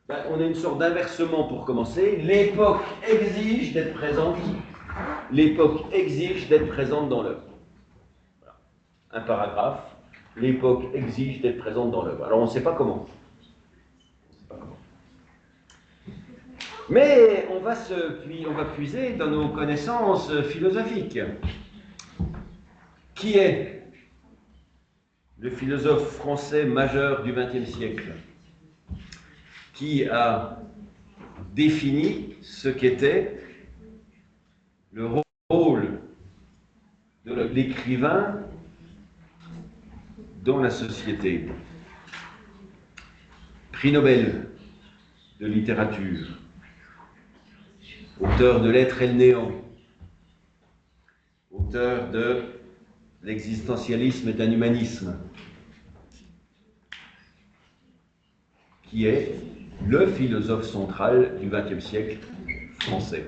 Ben, on a une sorte d'inversement pour commencer. L'époque exige d'être présente. L'époque exige d'être présente dans l'œuvre. un paragraphe, l'époque exige d'être présente dans l'œuvre. Alors on ne sait pas comment. Mais on va puiser dans nos connaissances philosophiques. Qui est le philosophe français majeur du XXe siècle qui a défini ce qu'était le rôle de l'écrivain dans la société? Prix Nobel de littérature, auteur de L'être et le néant, auteur de L'existentialisme est un humanisme, qui est le philosophe central du XXe siècle français.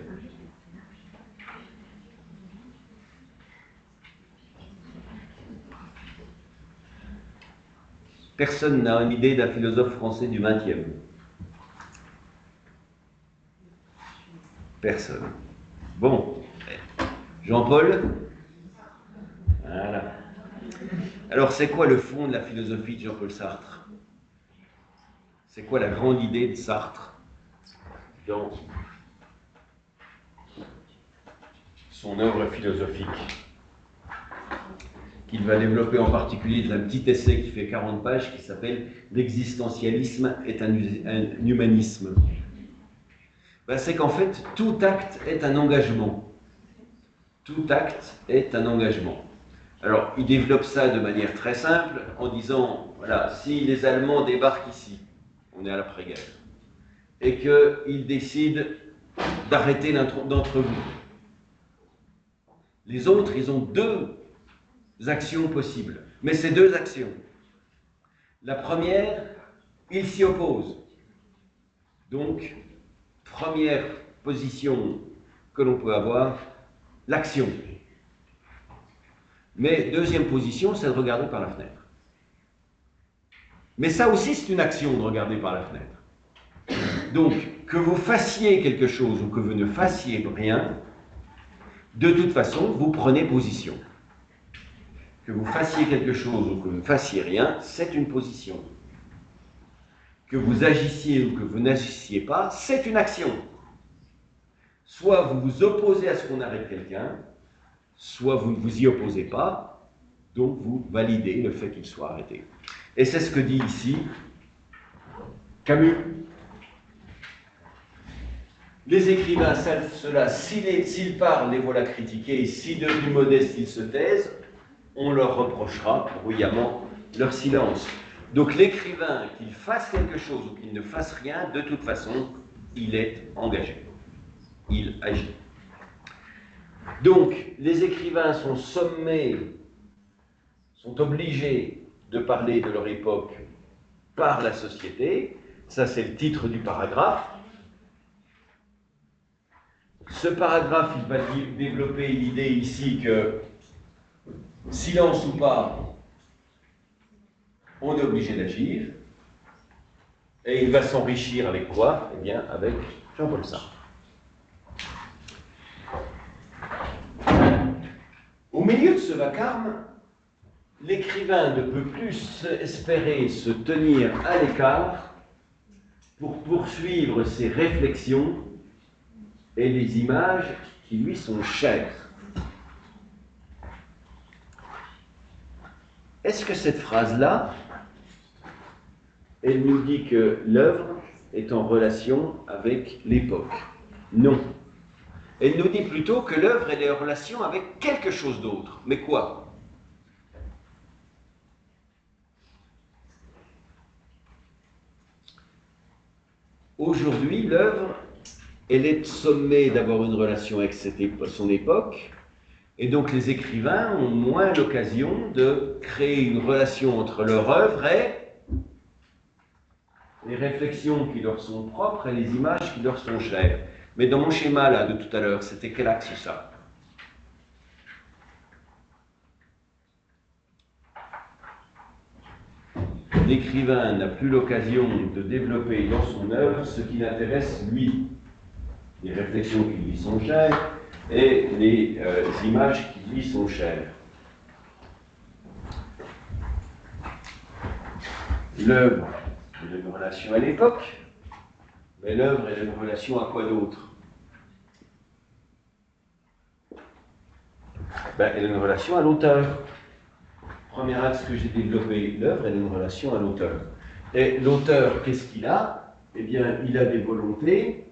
Personne n'a une idée d'un philosophe français du XXe. Personne. Bon. Jean-Paul? Voilà. Alors, c'est quoi le fond de la philosophie de Jean-Paul Sartre? C'est quoi la grande idée de Sartre dans son œuvre philosophique, qu'il va développer en particulier dans un petit essai qui fait 40 pages qui s'appelle « L'existentialisme est un humanisme ». Ben, c'est qu'en fait, tout acte est un engagement. Tout acte est un engagement. Alors, il développe ça de manière très simple en disant, voilà, si les Allemands débarquent ici, on est à l'après-guerre, et qu'ils décident d'arrêter l'un d'entre vous, les autres, ils ont deux actions possibles. Mais ces deux actions, la première, ils s'y opposent. Donc, première position que l'on peut avoir, l'action. Mais deuxième position, c'est de regarder par la fenêtre. Mais ça aussi, c'est une action de regarder par la fenêtre. Donc, que vous fassiez quelque chose ou que vous ne fassiez rien, de toute façon, vous prenez position. Que vous fassiez quelque chose ou que vous ne fassiez rien, c'est une position. Que vous agissiez ou que vous n'agissiez pas, c'est une action. Soit vous vous opposez à ce qu'on arrête quelqu'un, soit vous ne vous y opposez pas, donc vous validez le fait qu'il soit arrêté. Et c'est ce que dit ici Camus. Les écrivains, s'ils parlent, les voilà critiqués, si devenus modestes, ils se taisent, on leur reprochera bruyamment leur silence. Donc l'écrivain, qu'il fasse quelque chose ou qu'il ne fasse rien, de toute façon, il est engagé. Il agit. Donc, les écrivains sont sommés, sont obligés de parler de leur époque par la société. Ça, c'est le titre du paragraphe. Ce paragraphe, il va développer l'idée ici que, silence ou pas, on est obligé d'agir. Et il va s'enrichir avec quoi? Eh bien, avec Jean-Paul Sartre. Au milieu de ce vacarme, l'écrivain ne peut plus espérer se tenir à l'écart pour poursuivre ses réflexions et les images qui lui sont chères. Est-ce que cette phrase-là, elle nous dit que l'œuvre est en relation avec l'époque? Non. Elle nous dit plutôt que l'œuvre est en relation avec quelque chose d'autre. Mais quoi? Aujourd'hui, l'œuvre, elle est sommée d'avoir une relation avec son époque, et donc les écrivains ont moins l'occasion de créer une relation entre leur œuvre et les réflexions qui leur sont propres et les images qui leur sont chères. Mais dans mon schéma là de tout à l'heure, c'était quel axe ça? L'écrivain n'a plus l'occasion de développer dans son œuvre ce qui l'intéresse lui. Les réflexions qui lui sont chères et les images qui lui sont chères. L'œuvre, elle a une relation à l'époque, mais l'œuvre, elle a une relation à quoi d'autre? Ben, elle a une relation à l'auteur. Premier axe que j'ai développé, l'œuvre, elle a une relation à l'auteur. Et l'auteur, qu'est-ce qu'il a? Eh bien, il a des volontés,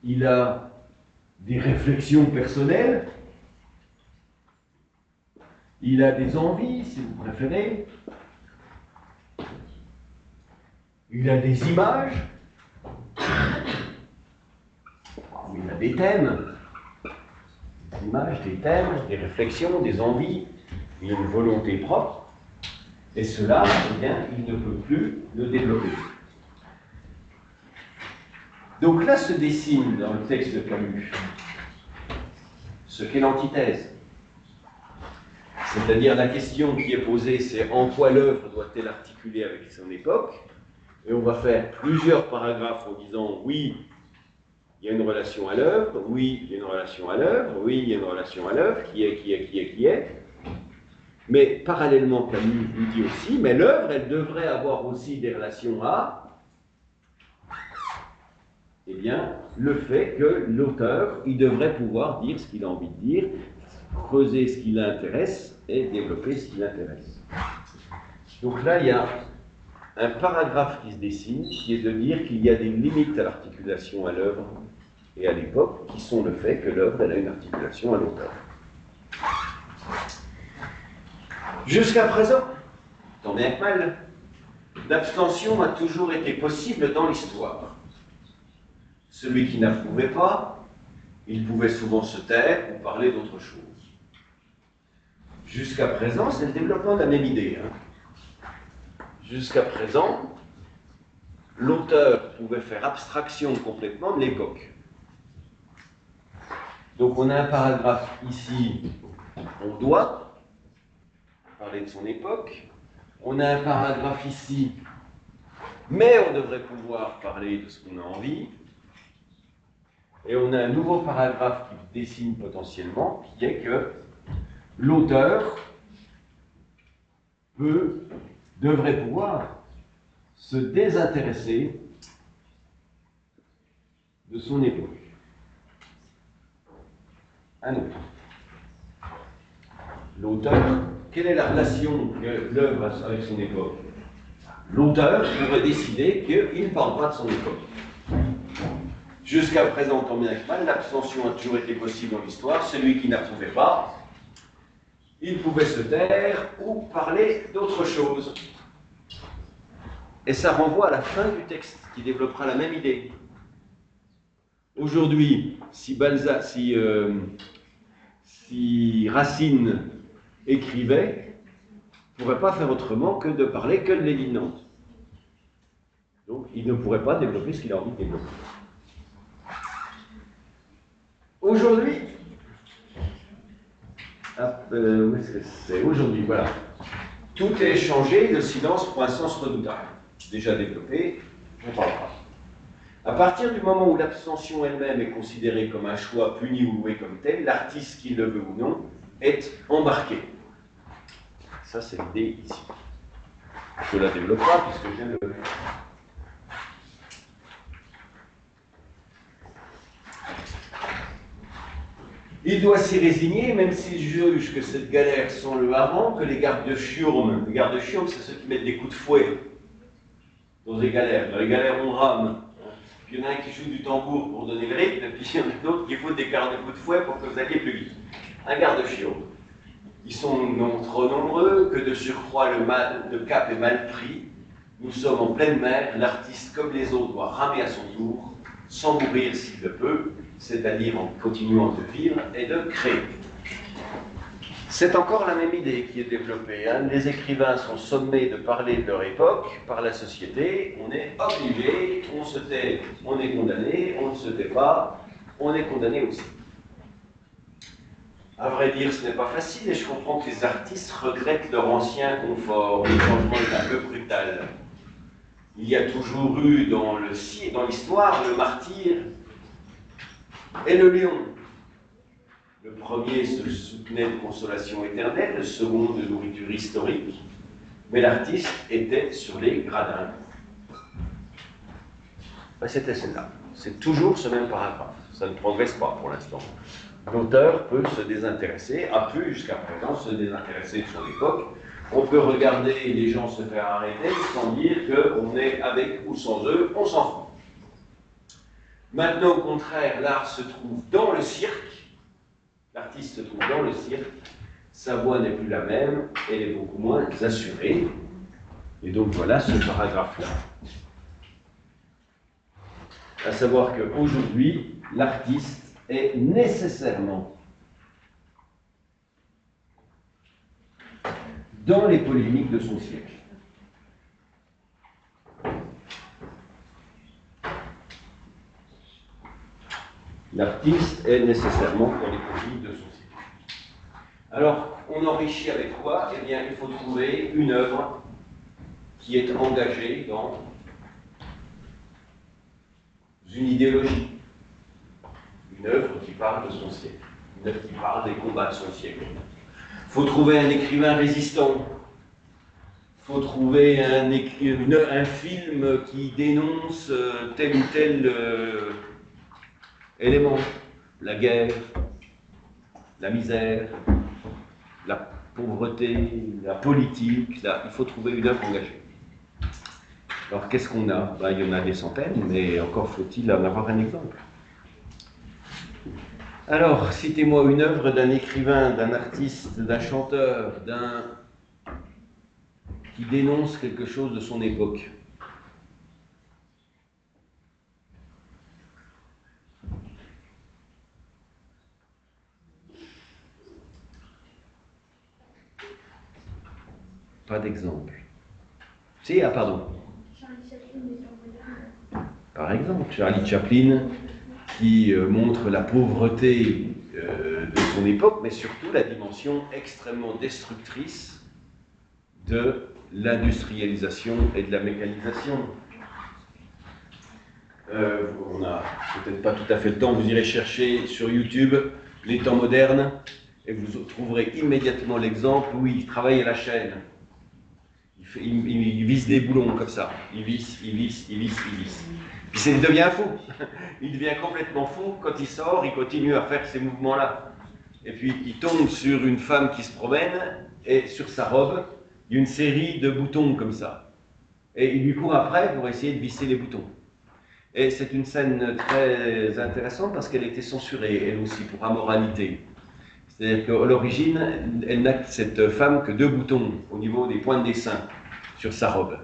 il a des réflexions personnelles, il a des envies, si vous préférez, il a des images, il a des thèmes, des images, des thèmes, des réflexions, des envies, il a une volonté propre, et cela, eh bien, il ne peut plus le développer. Donc là se dessine dans le texte de Camus ce qu'est l'antithèse. C'est-à-dire la question qui est posée, c'est en quoi l'œuvre doit-elle articuler avec son époque? Et on va faire plusieurs paragraphes en disant oui, il y a une relation à l'œuvre, oui, il y a une relation à l'œuvre, oui, il y a une relation à l'œuvre, qui est. Mais parallèlement, Camus nous dit aussi, mais l'œuvre, elle devrait avoir aussi des relations à, eh bien, le fait que l'auteur, il devrait pouvoir dire ce qu'il a envie de dire, creuser ce qui l'intéresse et développer ce qui l'intéresse. Donc là, il y a un paragraphe qui se dessine, qui est de dire qu'il y a des limites à l'articulation à l'œuvre et à l'époque, qui sont le fait que l'œuvre, elle a une articulation à l'auteur. Jusqu'à présent, tant bien que mal, l'abstention a toujours été possible dans l'histoire. Celui qui n'approuvait pas, il pouvait souvent se taire ou parler d'autre chose. Jusqu'à présent, c'est le développement de la même idée. Jusqu'à présent, l'auteur pouvait faire abstraction complètement de l'époque. Donc on a un paragraphe ici, on doit parler de son époque. On a un paragraphe ici, mais on devrait pouvoir parler de ce qu'on a envie. Et on a un nouveau paragraphe qui dessine potentiellement, qui est que l'auteur devrait pouvoir se désintéresser de son époque. Un autre. L'auteur, quelle est la relation que l'œuvre a avec son époque? L'auteur pourrait décider qu'il ne parle pas de son époque. Jusqu'à présent, tant bien que mal, l'abstention a toujours été possible dans l'histoire. Celui qui n'approuvait pas, il pouvait se taire ou parler d'autre chose. Et ça renvoie à la fin du texte, qui développera la même idée. Aujourd'hui, si Racine écrivait, il ne pourrait pas faire autrement que de parler que de Lévinas. Donc, il ne pourrait pas développer ce qu'il a envie de développer. Aujourd'hui, où est-ce que c'est? Aujourd'hui, voilà. Tout est changé, le silence prend un sens redoutable. Déjà développé, on parlera. À partir du moment où l'abstention elle-même est considérée comme un choix puni ou loué comme tel, l'artiste, qu'il le veut ou non, est embarqué. Ça, c'est l'idée ici. Je ne la développe pas puisque je viens de le faire. Il doit s'y résigner, même s'il juge que cette galère sent le hareng, que les gardes-chiourmes, c'est ceux qui mettent des coups de fouet dans les galères. Dans les galères, on rame. Puis il y en a un qui joue du tambour pour donner le rythme, et puis il y en a d'autres qui foutent des quarts de coups de fouet pour que vous alliez plus vite. Un garde-chiourme. Ils sont trop nombreux, que de surcroît le cap est mal pris. Nous sommes en pleine mer, l'artiste comme les autres doit ramer à son tour, sans mourir s'il le peut, c'est-à-dire en continuant de vivre et de créer. C'est encore la même idée qui est développée. Les écrivains sont sommés de parler de leur époque par la société. On est obligé, on se tait, on est condamné, on ne se tait pas, on est condamné aussi. À vrai dire, ce n'est pas facile et je comprends que les artistes regrettent leur ancien confort. Le changement est un peu brutal. Il y a toujours eu dans l'histoire le martyr et le lion. Le premier se soutenait de consolation éternelle, le second de nourriture historique. mais l'artiste était sur les gradins. Ben, c'était celle-là. C'est toujours ce même paragraphe. Ça ne progresse pas pour l'instant. L'auteur peut se désintéresser, a pu jusqu'à présent se désintéresser de son époque. On peut regarder les gens se faire arrêter sans dire qu'on est avec ou sans eux, on s'en fout. Maintenant, au contraire, l'art se trouve dans le cirque, l'artiste se trouve dans le cirque, sa voix n'est plus la même, elle est beaucoup moins assurée. Et donc voilà ce paragraphe-là. À savoir qu'aujourd'hui, l'artiste est nécessairement dans les polémiques de son siècle. L'artiste est nécessairement dans les polémiques de son siècle. Alors, on enrichit avec quoi? Eh bien, il faut trouver une œuvre qui est engagée dans une idéologie. Une œuvre qui parle de son siècle. Une œuvre qui parle des combats de son siècle. Il faut trouver un écrivain résistant. Il faut trouver un film qui dénonce tel ou tel élément. La guerre, la misère, la pauvreté, la politique. Il faut trouver une œuvre engagée. Alors qu'est-ce qu'on a? Ben, il y en a des centaines, mais encore faut-il en avoir un exemple. Alors, citez-moi une œuvre d'un écrivain, d'un artiste, d'un chanteur, qui dénonce quelque chose de son époque. Pas d'exemple. Si, ah pardon. Par exemple, Charlie Chaplin, qui montre la pauvreté de son époque, mais surtout la dimension extrêmement destructrice de l'industrialisation et de la mécanisation. On n'a peut-être pas tout à fait le temps, vous irez chercher sur YouTube les temps modernes et vous trouverez immédiatement l'exemple où il travaille à la chaîne. Il visse des boulons comme ça. Il visse. Puis il devient fou. Il devient complètement fou. Quand il sort, il continue à faire ces mouvements-là. Et puis il tombe sur une femme qui se promène et sur sa robe, il y a une série de boutons comme ça. Et il lui court après pour essayer de visser les boutons. Et c'est une scène très intéressante parce qu'elle était censurée, elle aussi, pour amoralité. C'est-à-dire qu'à l'origine, elle n'a, cette femme, que 2 boutons au niveau des pointes des seins sur sa robe.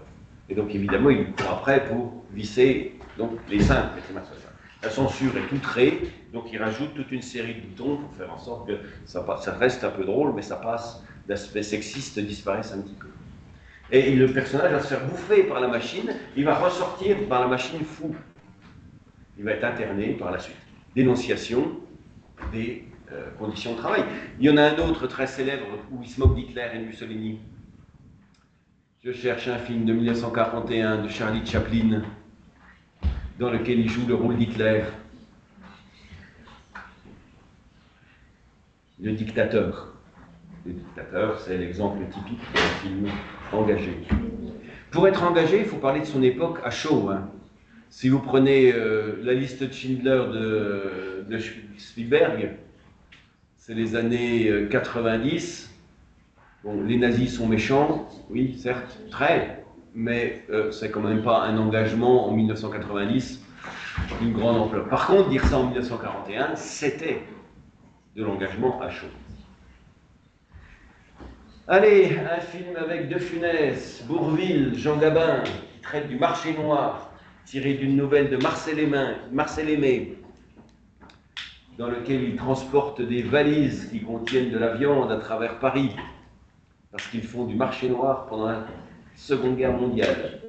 Et donc évidemment, il court après pour visser donc, les seins. La censure est outrée, donc il rajoute toute une série de boutons pour faire en sorte que ça reste un peu drôle, mais ça passe, l'aspect sexiste disparaisse un petit peu. Et le personnage va se faire bouffer par la machine, il va ressortir par la machine fou. Il va être interné par la suite. Dénonciation des conditions de travail. Il y en a un autre très célèbre où il se moque d'Hitler et de Mussolini. Je cherche un film de 1941 de Charlie Chaplin dans lequel il joue le rôle d'Hitler. Le dictateur. Le dictateur, c'est l'exemple typique d'un film engagé. Pour être engagé, il faut parler de son époque à chaud. Hein. Si vous prenez la liste de Schindler de Spielberg, c'est les années 90. Bon, les nazis sont méchants, oui, certes, très, mais c'est quand même pas un engagement en 1990 d'une grande ampleur. Par contre, dire ça en 1941, c'était de l'engagement à chaud. Allez, un film avec De Funès, Bourvil, Jean Gabin, qui traite du marché noir, tiré d'une nouvelle de Marcel Aimé, dans lequel il transporte des valises qui contiennent de la viande à travers Paris, parce qu'ils font du marché noir pendant la Seconde Guerre mondiale.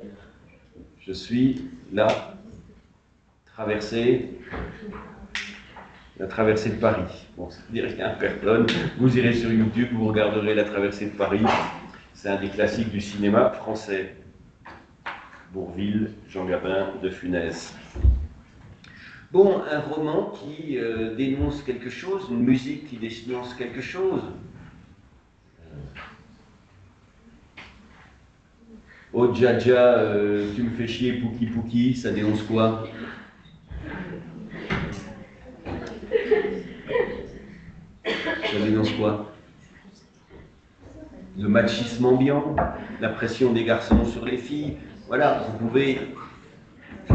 Je suis la traversée de Paris. Bon, ça ne dit rien à personne. Vous irez sur YouTube, vous regarderez la traversée de Paris. C'est un des classiques du cinéma français. Bourvil, Jean Gabin, De Funès. Bon, un roman qui dénonce quelque chose, une musique qui dénonce quelque chose. Oh Dja, tu me fais chier, Pouki Pouki, ça dénonce quoi? Ça dénonce quoi? Le machisme ambiant, la pression des garçons sur les filles. Voilà, vous pouvez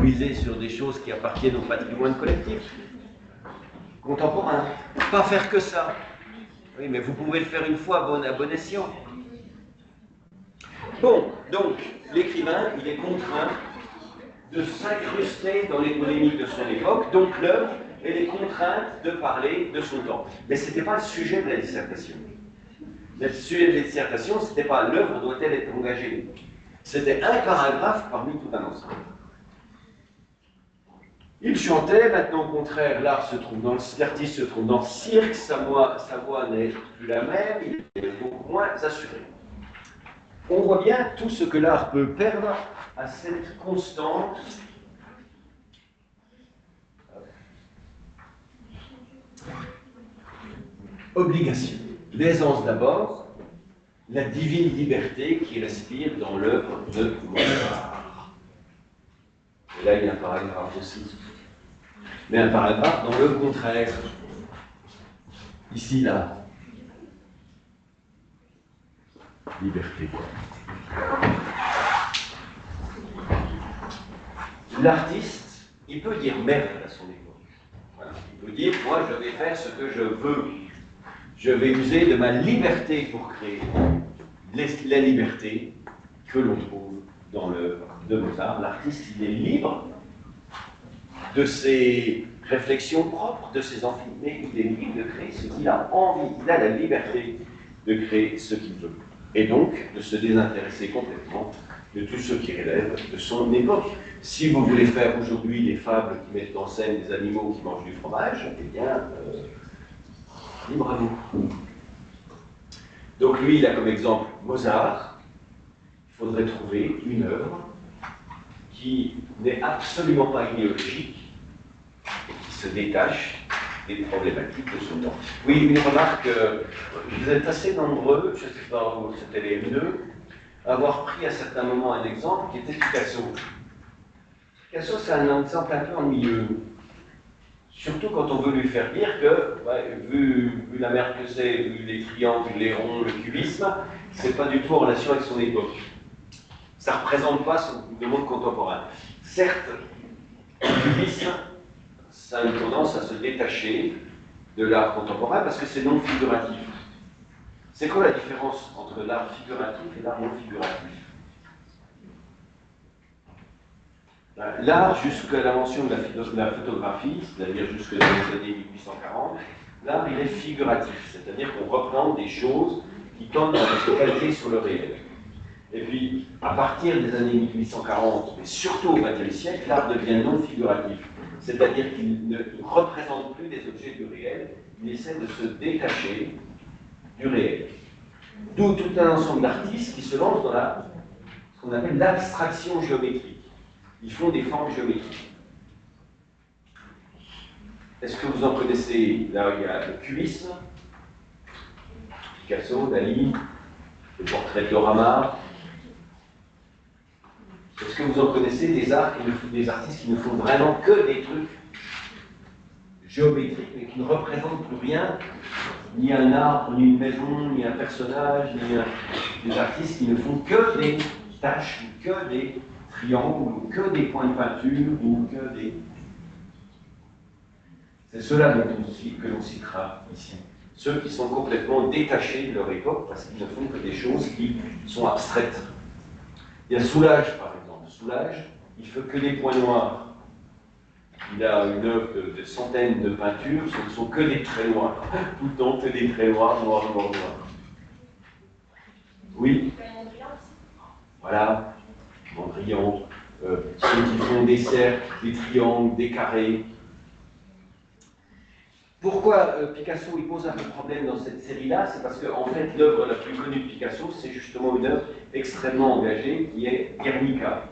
puiser sur des choses qui appartiennent au patrimoine collectif, contemporain. Pas faire que ça. Oui, mais vous pouvez le faire une fois à bon escient. Bon, donc, l'écrivain, il est contraint de s'incruster dans les polémiques de son époque, donc l'œuvre, elle est contrainte de parler de son temps. Mais ce n'était pas le sujet de la dissertation. Le sujet de la dissertation, ce n'était pas l'œuvre doit-elle être engagée. C'était un paragraphe parmi tout un ensemble. Il chantait, maintenant au contraire, l'artiste se trouve dans le cirque, sa voix n'est plus la même, il est beaucoup moins assuré. On voit bien tout ce que l'art peut perdre à cette constante obligation. L'aisance d'abord, la divine liberté qui respire dans l'œuvre de Mozart. Et là, il y a un paragraphe aussi. Mais un paragraphe dans le contraire. Ici, là. Liberté. L'artiste, il peut dire merde à son époque. Voilà. Il peut dire, moi, je vais faire ce que je veux. Je vais user de ma liberté pour créer la liberté que l'on trouve dans l'œuvre de Mozart. L'artiste, il est libre de ses réflexions propres, de ses envies, mais il est libre de créer ce qu'il a envie. Il a la liberté de créer ce qu'il veut. Et donc, de se désintéresser complètement de tout ce qui relève de son époque. Si vous voulez faire aujourd'hui des fables qui mettent en scène des animaux qui mangent du fromage, eh bien, libre à vous. Donc lui, il a comme exemple Mozart. Il faudrait trouver une œuvre qui n'est absolument pas idéologique et qui se détache des problématiques de son temps. Oui, une remarque, vous êtes assez nombreux, je ne sais pas où c'était les M2, à avoir pris à certains moments un exemple qui était Picasso. Picasso, c'est un exemple un peu ennuyeux. Surtout quand on veut lui faire dire que, vu la merde que c'est, vu les triangles, les ronds, le cubisme, c'est pas du tout en relation avec son époque. Ça ne représente pas le monde contemporain. Certes, le cubisme, ça a une tendance à se détacher de l'art contemporain parce que c'est non figuratif. C'est quoi la différence entre l'art figuratif et l'art non figuratif? L'art, jusqu'à l'invention de la photographie, c'est-à-dire jusque dans les années 1840, l'art, il est figuratif, c'est-à-dire qu'on reprend des choses qui tendent à se calquer sur le réel. Et puis, à partir des années 1840, mais surtout au XXe siècle, l'art devient non figuratif, c'est-à-dire qu'il ne représente plus des objets du réel, il essaie de se détacher du réel. D'où tout un ensemble d'artistes qui se lancent dans ce qu'on appelle l'abstraction géométrique. Ils font des formes géométriques. Est-ce que vous en connaissez? Là, il y a le cubisme, Picasso, Dali, le portrait de Dorama. Est-ce que vous en connaissez des artistes qui ne font vraiment que des trucs géométriques, mais qui ne représentent plus rien, ni un arbre, ni une maison, ni un personnage, des artistes qui ne font que des taches, ou que des triangles, ou que des points de peinture, ou que des... C'est ceux-là que l'on citera ici. Ceux qui sont complètement détachés de leur époque parce qu'ils ne font que des choses qui sont abstraites. Il y a Soulages, par exemple. Soulages, il ne fait que des points noirs. Il a une œuvre de centaines de peintures, ce ne sont que des traits noirs. Tout le temps que des traits noirs, noirs, noirs, noirs. Oui. Voilà. Mondrian. Ceux qui font des cercles, des triangles, des carrés. Pourquoi Picasso il pose un peu de problème dans cette série-là? C'est parce qu'en fait, l'œuvre la plus connue de Picasso, c'est justement une œuvre extrêmement engagée qui est Guernica.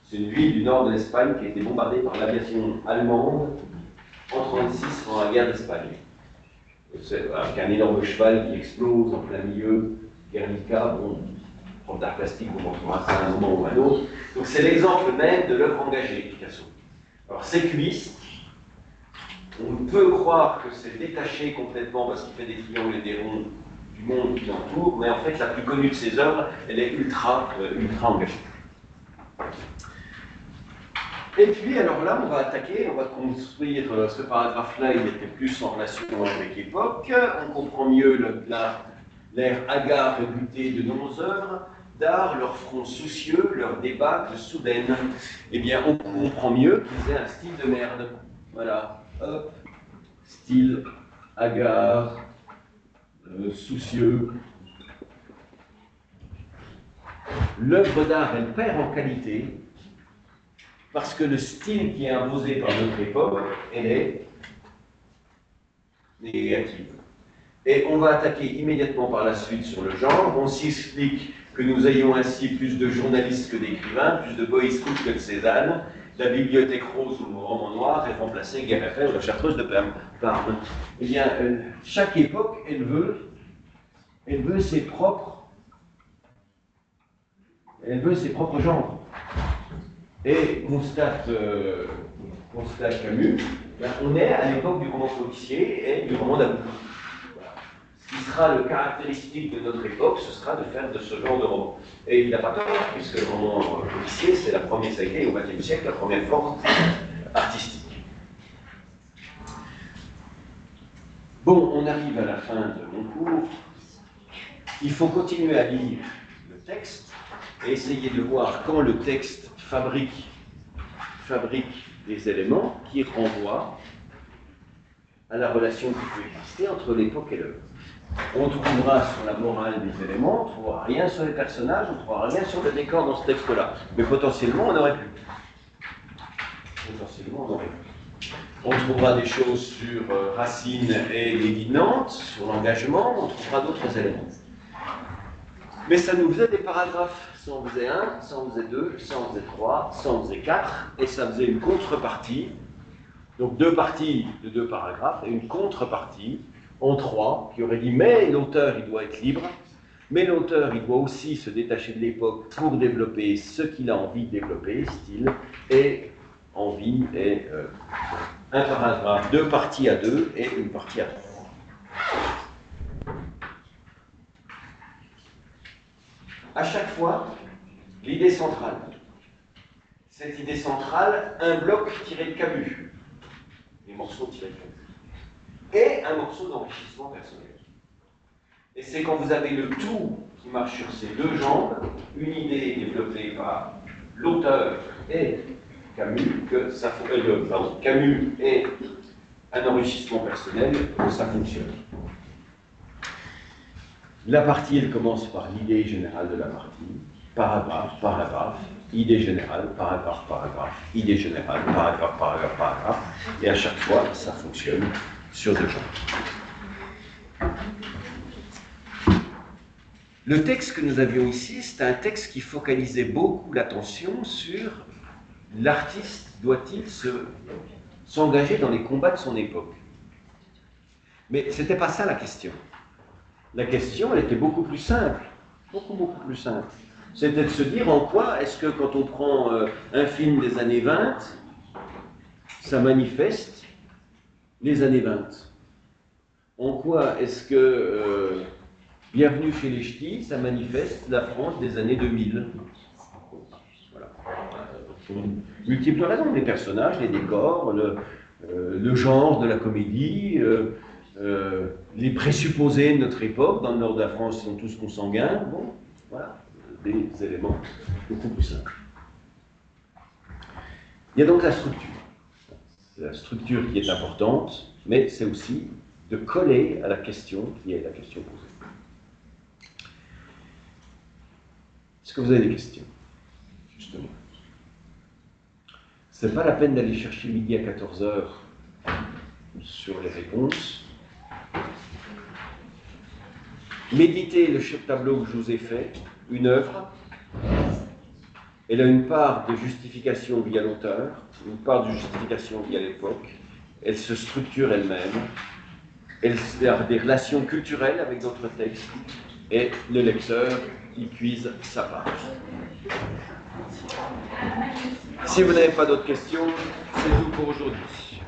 C'est une ville du nord de l'Espagne qui a été bombardée par l'aviation allemande en 1936 pendant la guerre d'Espagne. Avec un énorme cheval qui explose en plein milieu. Guernica, bon, prof d'art plastique vous montrera ça à un moment ou à un autre. Donc c'est l'exemple même de l'œuvre engagée, Picasso. Alors c'est cubiste. On peut croire que c'est détaché complètement parce qu'il fait des triangles et des ronds du monde qui l'entoure, mais en fait la plus connue de ses œuvres, elle est ultra engagée. Et puis alors là, on va attaquer, on va construire ce paragraphe-là, il était plus en relation avec l'époque, on comprend mieux l'air hagard et buté de nos œuvres d'art, leur front soucieux, leur débâcle soudaine. Eh bien, on comprend mieux qu'ils aient un style de merde. Voilà, hop, style hagard, soucieux. L'œuvre d'art, elle perd en qualité parce que le style qui est imposé par notre époque, elle est négative. Et on va attaquer immédiatement par la suite sur le genre. On s'explique que nous ayons ainsi plus de journalistes que d'écrivains, plus de boy scouts que de Cézanne. La bibliothèque rose ou le roman noir est remplacée guerre après ou la chartreuse de Parme. Eh bien, chaque époque, elle veut ses propres genres. Et constate Camus, ben, on est à l'époque du roman policier et du roman d'amour. Ce qui sera le caractéristique de notre époque, ce sera de faire de ce genre de roman. Et il n'a pas tort, puisque le roman policier, c'est la première, ça a été au XXe siècle, la première forme artistique. Bon, on arrive à la fin de mon cours. Il faut continuer à lire le texte et essayer de voir quand le texte fabrique des éléments qui renvoient à la relation qui peut exister entre l'époque et l'œuvre. On trouvera sur la morale des éléments, on ne trouvera rien sur les personnages, on ne trouvera rien sur le décor dans ce texte-là. Mais potentiellement, on aurait pu. On trouvera des choses sur Racine et Lévi-Nantes, sur l'engagement, on trouvera d'autres éléments. Mais ça nous faisait des paragraphes. Ça en faisait un, ça en faisait deux, ça en faisait trois, ça en faisait quatre, et ça faisait une contrepartie. Donc deux parties de deux paragraphes et une contrepartie en trois qui aurait dit mais l'auteur il doit être libre, mais l'auteur il doit aussi se détacher de l'époque pour développer ce qu'il a envie de développer, style, et envie et un paragraphe, deux parties à deux et une partie à trois. À chaque fois, l'idée centrale. Cette idée centrale, un bloc tiré de Camus, les morceaux tirés de Camus, et un morceau d'enrichissement personnel. Et c'est quand vous avez le tout qui marche sur ces deux jambes, une idée développée par l'auteur et Camus, que ça Camus et un enrichissement personnel, que ça fonctionne. La partie, elle commence par l'idée générale de la partie, paragraphe, paragraphe, idée générale, paragraphe, paragraphe, idée générale, paragraphe, paragraphe, paragraphe, et à chaque fois, ça fonctionne sur deux jambes. Le texte que nous avions ici, c'est un texte qui focalisait beaucoup l'attention sur l'artiste doit-il s'engager dans les combats de son époque. Mais ce n'était pas ça la question. La question, elle était beaucoup plus simple, beaucoup plus simple. C'était de se dire en quoi est-ce que quand on prend un film des années 20, ça manifeste les années 20. En quoi est-ce que Bienvenue chez les Ch'tis, ça manifeste la France des années 2000. Voilà. Pour multiples raisons, les personnages, les décors, le genre de la comédie, les présupposés de notre époque, dans le nord de la France, sont tous consanguins. Bon, voilà, des éléments beaucoup plus simples. Il y a donc la structure. C'est la structure qui est importante, mais c'est aussi de coller à la question qui est la question posée. Est-ce que vous avez des questions, justement? Ce n'est pas la peine d'aller chercher midi à 14h sur les réponses. Méditez le tableau que je vous ai fait, une œuvre. Elle a une part de justification via l'auteur, une part de justification via l'époque. Elle se structure elle-même. Elle a des relations culturelles avec d'autres textes. et le lecteur y puise sa page. Si vous n'avez pas d'autres questions, c'est tout pour aujourd'hui.